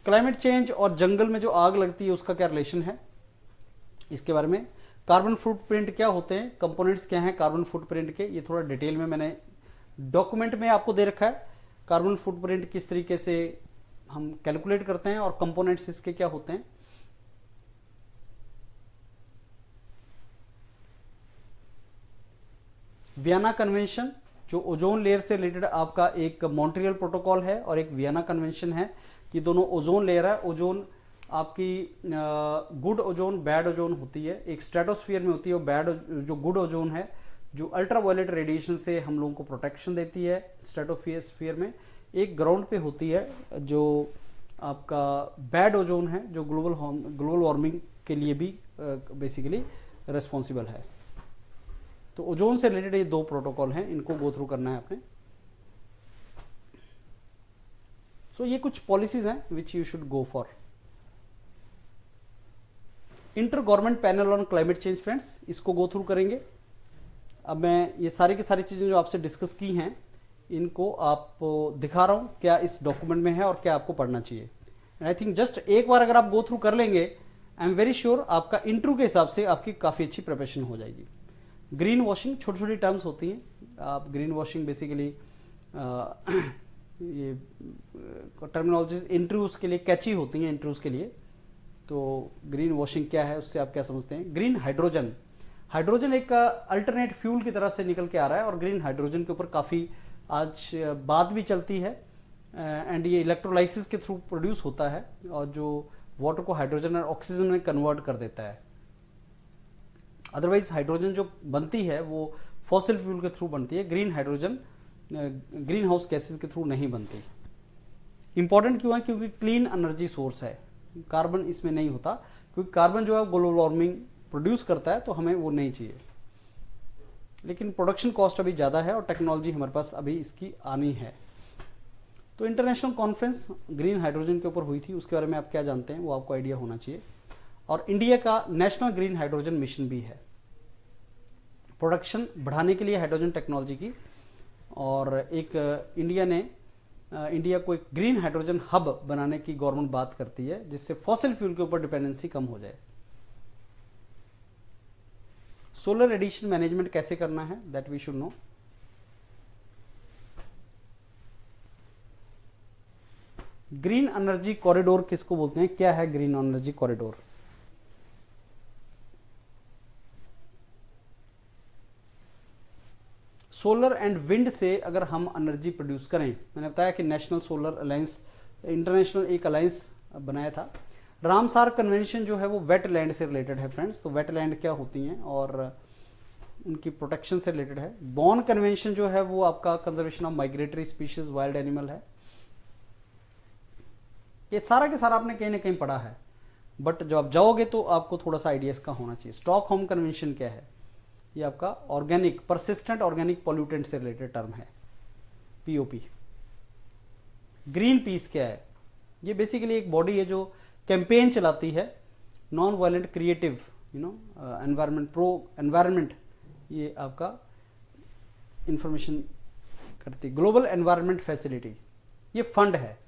क्लाइमेट चेंज और जंगल में जो आग लगती है उसका क्या रिलेशन है, इसके बारे में। कार्बन फुटप्रिंट क्या होते हैं, कंपोनेंट्स क्या हैं कार्बन फुटप्रिंट के, ये थोड़ा डिटेल में मैंने डॉक्यूमेंट में आपको दे रखा है। कार्बन फुटप्रिंट किस तरीके से हम कैलकुलेट करते हैं और कंपोनेंट्स इसके क्या होते हैं। वियना कन्वेंशन जो ओजोन लेयर से रिलेटेड आपका एक मॉन्ट्रियल प्रोटोकॉल है और एक वियना कन्वेंशन है। ये दोनों ओजोन लेयर है। ओजोन आपकी गुड ओजोन बैड ओजोन होती है, एक स्ट्रेटोस्फीयर में होती है, और बैड जो गुड ओजोन है जो अल्ट्रावायलेट रेडिएशन से हम लोगों को प्रोटेक्शन देती है स्ट्रेटोस्फीयर में। एक ग्राउंड पे होती है जो आपका बैड ओजोन है जो ग्लोबल वार्मिंग के लिए भी बेसिकली रिस्पॉन्सिबल है। तो ओजोन से रिलेटेड ये दो प्रोटोकॉल हैं, इनको गो थ्रू करना है आपने। सो ये कुछ पॉलिसीज हैं which you should go for. Inter government panel on climate change friends, इसको गो थ्रू करेंगे। अब मैं ये सारी की सारी चीज़ें जो आपसे डिस्कस की हैं इनको आपको दिखा रहा हूँ क्या इस डॉक्यूमेंट में है और क्या आपको पढ़ना चाहिए। एंड आई थिंक जस्ट एक बार अगर आप गो थ्रू कर लेंगे, आई एम वेरी श्योर आपका इंटरव्यू के हिसाब से आपकी काफ़ी अच्छी प्रिपरेशन हो जाएगी। ग्रीन वॉशिंग, छोटी छोटी टर्म्स होती हैं। आप ग्रीन वॉशिंग बेसिकली ये टर्मिनोलॉजीज इंटरव्यूज के लिए कैची होती हैं, इंटरव्यूज के लिए। तो ग्रीन वॉशिंग क्या है, उससे आप क्या समझते हैं। ग्रीन हाइड्रोजन, हाइड्रोजन एक अल्टरनेट फ्यूल की तरह से निकल के आ रहा है और ग्रीन हाइड्रोजन के ऊपर काफ़ी आज बात भी चलती है। एंड ये इलेक्ट्रोलाइसिस के थ्रू प्रोड्यूस होता है और जो वाटर को हाइड्रोजन और ऑक्सीजन में कन्वर्ट कर देता है। अदरवाइज हाइड्रोजन जो बनती है वो फॉसिल फ्यूल के थ्रू बनती है, green hydrogen green house gases के थ्रू नहीं बनती। इंपॉर्टेंट क्यों है, क्योंकि क्लीन एनर्जी सोर्स है, कार्बन इसमें नहीं होता, क्योंकि कार्बन जो है ग्लोबल वार्मिंग प्रोड्यूस करता है, तो हमें वो नहीं चाहिए। लेकिन प्रोडक्शन कॉस्ट अभी ज़्यादा है और टेक्नोलॉजी हमारे पास अभी इसकी आनी है। तो इंटरनेशनल कॉन्फ्रेंस ग्रीन हाइड्रोजन के ऊपर हुई थी, उसके बारे में आप क्या जानते हैं वो आपको आइडिया होना चाहिए। और इंडिया का नेशनल ग्रीन हाइड्रोजन मिशन भी है, प्रोडक्शन बढ़ाने के लिए हाइड्रोजन टेक्नोलॉजी की। और एक इंडिया को एक ग्रीन हाइड्रोजन हब बनाने की गवर्नमेंट बात करती है, जिससे फॉसिल फ्यूल के ऊपर डिपेंडेंसी कम हो जाए। सोलर एडिशन मैनेजमेंट कैसे करना है, that we should know. Green energy corridor किसको बोलते हैं, क्या है green energy corridor? Solar and wind से अगर हम एनर्जी प्रोड्यूस करें, मैंने बताया कि नेशनल सोलर अलायंस, इंटरनेशनल एक अलायंस बनाया था। रामसार कन्वेंशन जो है वो वेटलैंड से रिलेटेड है फ्रेंड्स, तो वेटलैंड क्या होती हैं और उनकी प्रोटेक्शन से रिलेटेड है। बॉन कन्वेंशन जो है वो आपका conservation of migratory species, wild animal है। ये सारा के सारा आपने कहीं ना कहीं पढ़ा है, बट जब आप जाओगे तो आपको थोड़ा सा आइडिया इसका होना चाहिए। स्टॉकहोम कन्वेंशन क्या है, ये आपका ऑर्गेनिक परसिस्टेंट ऑर्गेनिक पॉल्यूटेंट से रिलेटेड टर्म है, पीओपी। ग्रीन पीस क्या है, ये बेसिकली एक बॉडी है जो कैंपेन चलाती है, non violent creative environment, pro environment, ये आपका इंफॉर्मेशन करती है। ग्लोबल एनवायरनमेंट फैसिलिटी, ये फंड है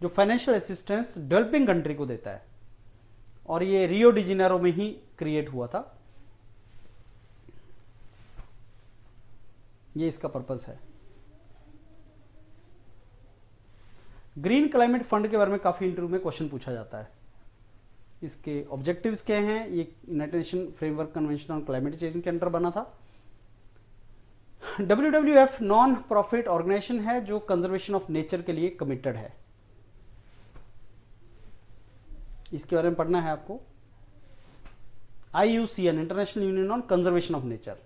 जो फाइनेंशियल असिस्टेंस डेवलपिंग कंट्री को देता है, और ये रियो डी जेनेरो में ही क्रिएट हुआ था, ये इसका पर्पस है। ग्रीन क्लाइमेट फंड के बारे में काफी इंटरव्यू में क्वेश्चन पूछा जाता है। इसके ऑब्जेक्टिव्स क्या हैं, ये United nation framework convention on climate change के अंडर बना था। WWF नॉन प्रॉफिट ऑर्गेनाइजेशन है जो कंजर्वेशन ऑफ नेचर के लिए कमिटेड है, इसके बारे में पढ़ना है आपको। IUCN international union on conservation of nature,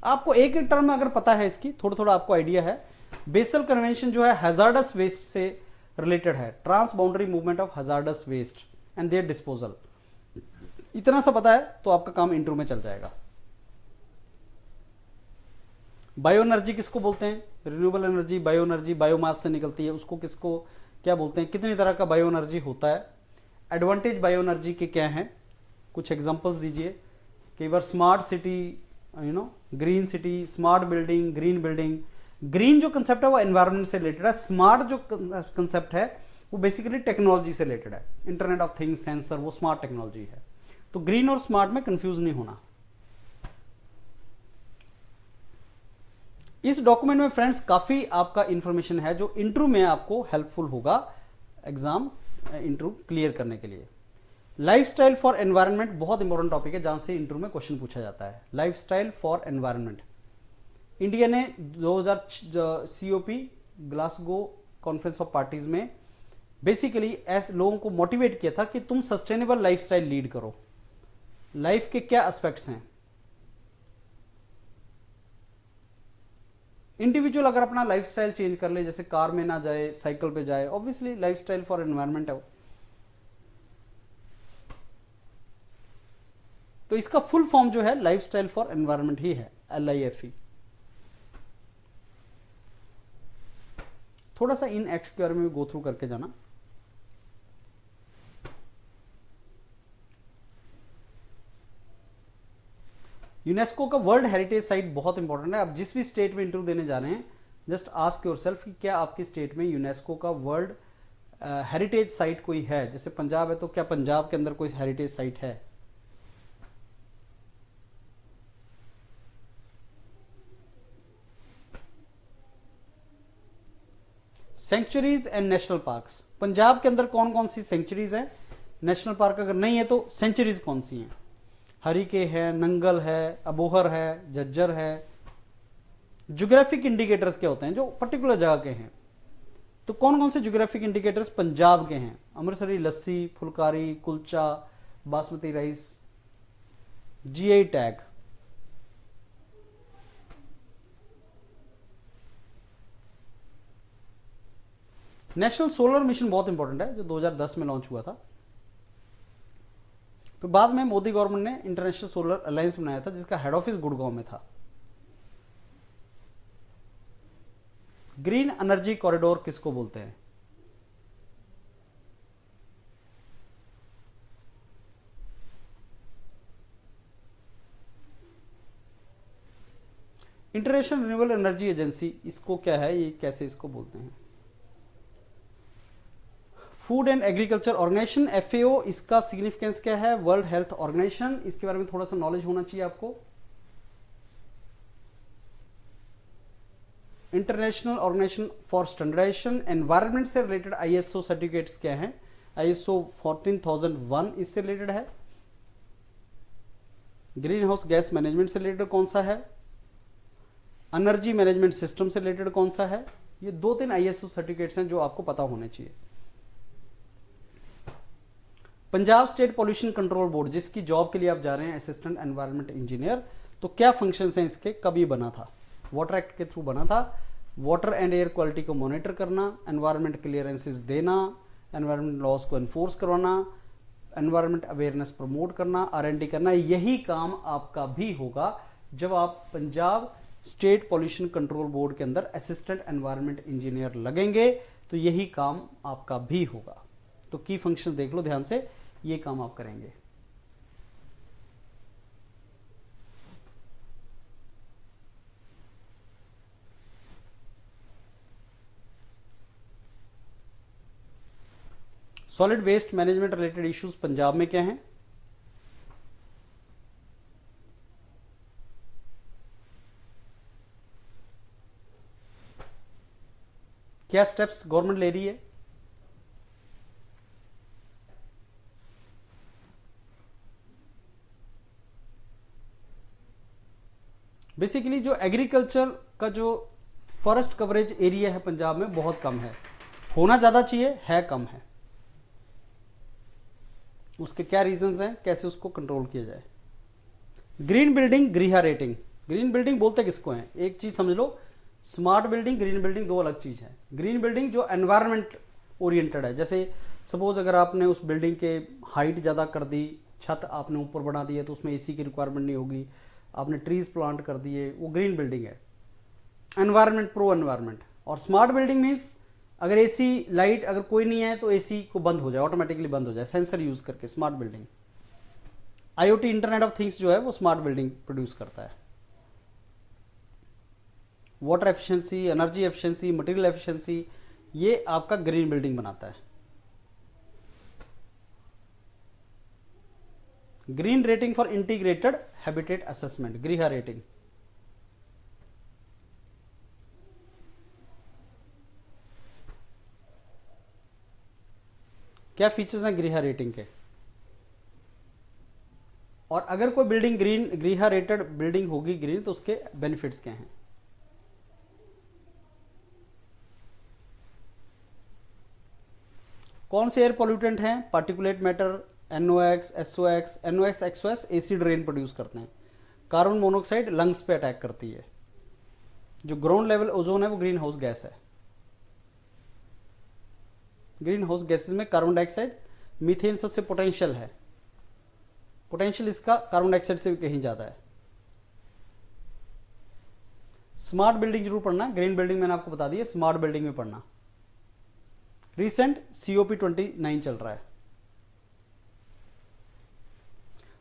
आपको एक एक टर्म में अगर पता है इसकी, थोड़ा थोड़ा आपको आइडिया है। बेसल कन्वेंशन जो है हैजार्डस वेस्ट से रिलेटेड है, trans boundary movement of hazardous waste and their disposal, इतना सा पता है तो आपका काम इंटरव्यू में चल जाएगा। बायो एनर्जी किसको बोलते हैं, renewable energy, bio energy biomass से निकलती है, उसको किसको क्या बोलते हैं, कितनी तरह का बायो एनर्जी होता है, एडवांटेज बायो एनर्जी के क्या हैं, कुछ एग्जांपल्स दीजिए। कई बार smart city, green city, smart building, green building. Green जो कंसेप्ट है वो एनवायरनमेंट से रिलेटेड है, स्मार्ट जो कंसेप्ट है वो बेसिकली टेक्नोलॉजी से रिलेटेड है, इंटरनेट ऑफ थिंग्स, सेंसर, वो स्मार्ट टेक्नोलॉजी है। तो ग्रीन और स्मार्ट में कंफ्यूज नहीं होना। इस डॉक्यूमेंट में फ्रेंड्स काफी आपका इंफॉर्मेशन है जो इंटरव्यू में आपको हेल्पफुल होगा एग्जाम इंटरव्यू क्लियर करने के लिए। लाइफस्टाइल फॉर एनवायरनमेंट बहुत इंपॉर्टेंट टॉपिक है, जहां से इंटरव्यू में क्वेश्चन पूछा जाता है। लाइफस्टाइल फॉर एनवायरनमेंट, इंडिया ने 2000 COP Glasgow conference of parties में बेसिकली ऐसे लोगों को मोटिवेट किया था कि तुम सस्टेनेबल लाइफस्टाइल लीड करो। लाइफ के क्या एस्पेक्ट्स हैं, इंडिविजुअल अगर अपना लाइफस्टाइल चेंज कर ले, जैसे कार में ना जाए, साइकिल पे जाए, ऑब्वियसली लाइफस्टाइल फॉर एनवायरनमेंट है वो। तो इसका फुल फॉर्म जो है लाइफस्टाइल फॉर एनवायरनमेंट ही है, LIFE। थोड़ा सा इन एक्ट्स के बारे में गो थ्रू करके जाना। यूनेस्को का वर्ल्ड हेरिटेज साइट बहुत इंपॉर्टेंट है। आप जिस भी स्टेट में इंटरव्यू देने जा रहे हैं, जस्ट आस्क योरसेल्फ कि क्या आपकी स्टेट में यूनेस्को का वर्ल्ड हेरिटेज साइट कोई है। जैसे पंजाब है तो क्या पंजाब के अंदर कोई हेरिटेज साइट है। Sanctuaries and national parks, Punjab के अंदर कौन कौन सी सेंचुरीज है, नेशनल पार्क अगर नहीं है तो सेंचुरीज कौन सी हैं। हरिके है, नंगल है, अबोहर है, झज्जर है। ज्योग्राफिक इंडिकेटर्स क्या होते हैं जो पर्टिकुलर जगह के हैं, तो कौन कौन से ज्योग्राफिक इंडिकेटर्स पंजाब के हैं। Amritsari lassi, phulkari, kulcha, basmati rice, GI tag. National solar mission बहुत इंपॉर्टेंट है जो 2010 में लॉन्च हुआ था। तो बाद में मोदी गवर्नमेंट ने इंटरनेशनल सोलर अलायंस बनाया था जिसका हेड ऑफिस गुड़गांव में था। ग्रीन एनर्जी कॉरिडोर किसको बोलते हैं, इंटरनेशनल रिन्यूएबल एनर्जी एजेंसी, इसको क्या है, ये कैसे इसको बोलते हैं? Food and agriculture organisation, FAO, इसका सिग्निफिकेंस क्या है? वर्ल्ड हेल्थ ऑर्गेनाइजेशन, इसके बारे में थोड़ा सा नॉलेज होना चाहिए आपको। International organisation for standardisation, environment से रिलेटेड ISO सर्टिफिकेट्स क्या हैं? ISO 14001 इससे रिलेटेड है। ग्रीन हाउस गैस मैनेजमेंट से रिलेटेड कौन सा है? एनर्जी मैनेजमेंट सिस्टम से रिलेटेड कौन सा है? ये 2-3 ISO सर्टिफिकेट्स हैं जो आपको पता होने चाहिए। Punjab state pollution control board, जिसकी जॉब के लिए आप जा रहे हैं असिस्टेंट एनवायरनमेंट इंजीनियर, तो क्या फंक्शंस हैं इसके, कभी बना था? वाटर एक्ट के थ्रू बना था। वाटर एंड एयर क्वालिटी को मॉनिटर करना, एनवायरनमेंट क्लियरेंसेस देना, एनवायरनमेंट लॉज को एनफोर्स करवाना, एनवायरनमेंट अवेयरनेस प्रमोट करना, R&D करना। यही काम आपका भी होगा जब आप Punjab state pollution control board के अंदर असिस्टेंट एनवायरनमेंट इंजीनियर लगेंगे, तो यही काम आपका भी होगा। तो की फंक्शन देख लो ध्यान से, ये काम आप करेंगे। Solid waste management related issues Punjab में क्या हैं? क्या स्टेप्स गवर्नमेंट ले रही है? बेसिकली जो एग्रीकल्चर का जो फॉरेस्ट कवरेज एरिया है पंजाब में बहुत कम है, होना ज़्यादा चाहिए, है कम है। उसके क्या रीजंस हैं, कैसे उसको कंट्रोल किया जाए? ग्रीन बिल्डिंग, गृह रेटिंग। ग्रीन बिल्डिंग बोलते किसको हैं? एक चीज़ समझ लो, स्मार्ट बिल्डिंग, ग्रीन बिल्डिंग दो अलग चीज़ है। ग्रीन बिल्डिंग जो एनवायरनमेंट ओरिएंटेड है, जैसे सपोज अगर आपने उस बिल्डिंग के हाइट ज़्यादा कर दी, छत आपने ऊपर बढ़ा दी है, तो उसमें AC की रिक्वायरमेंट नहीं होगी, आपने ट्रीज प्लांट कर दिए, वो ग्रीन बिल्डिंग है, एनवायरनमेंट, प्रो एनवायरनमेंट। और स्मार्ट बिल्डिंग मीन्स अगर AC लाइट अगर कोई नहीं है तो AC को बंद हो जाए, ऑटोमेटिकली बंद हो जाए, सेंसर यूज करके smart building. IoT internet of things जो है वो स्मार्ट बिल्डिंग प्रोड्यूस करता है। Water efficiency, energy efficiency, material efficiency, ये आपका ग्रीन बिल्डिंग बनाता है। Green rating for integrated habitat assessment, गृह रेटिंग। क्या फीचर्स हैं गृह रेटिंग के? और अगर कोई बिल्डिंग ग्रीन, गृह रेटेड बिल्डिंग होगी ग्रीन, तो उसके बेनिफिट्स क्या हैं? कौन से एयर पोल्यूटेंट हैं? Particulate matter, NOx, SOx, NOx, XOS acid rain produce करते हैं। कार्बन मोनोऑक्साइड लंग्स पे अटैक करती है। जो ग्राउंड लेवल ओजोन है वो ग्रीन हाउस गैस है। ग्रीन हाउस गैसेस में कार्बन डाइऑक्साइड, मीथेन सबसे पोटेंशियल है, पोटेंशियल इसका कार्बन डाइऑक्साइड से भी कहीं ज्यादा है। स्मार्ट बिल्डिंग जरूर पढ़ना, ग्रीन बिल्डिंग मैंने आपको बता दी है, स्मार्ट बिल्डिंग में पढ़ना। रिसेंट COP29 चल रहा है।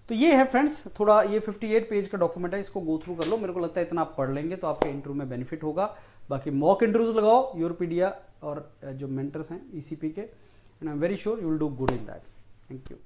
तो ये है फ्रेंड्स, थोड़ा ये 58 पेज का डॉक्यूमेंट है, इसको गो थ्रू कर लो। मेरे को लगता है इतना आप पढ़ लेंगे तो आपके इंटरव्यू में बेनिफिट होगा। बाकी मॉक इंटरव्यूज लगाओ यूरोपीडिया और जो मेंटर्स हैं ECP के, and I am very sure you will do good in that. Thank you.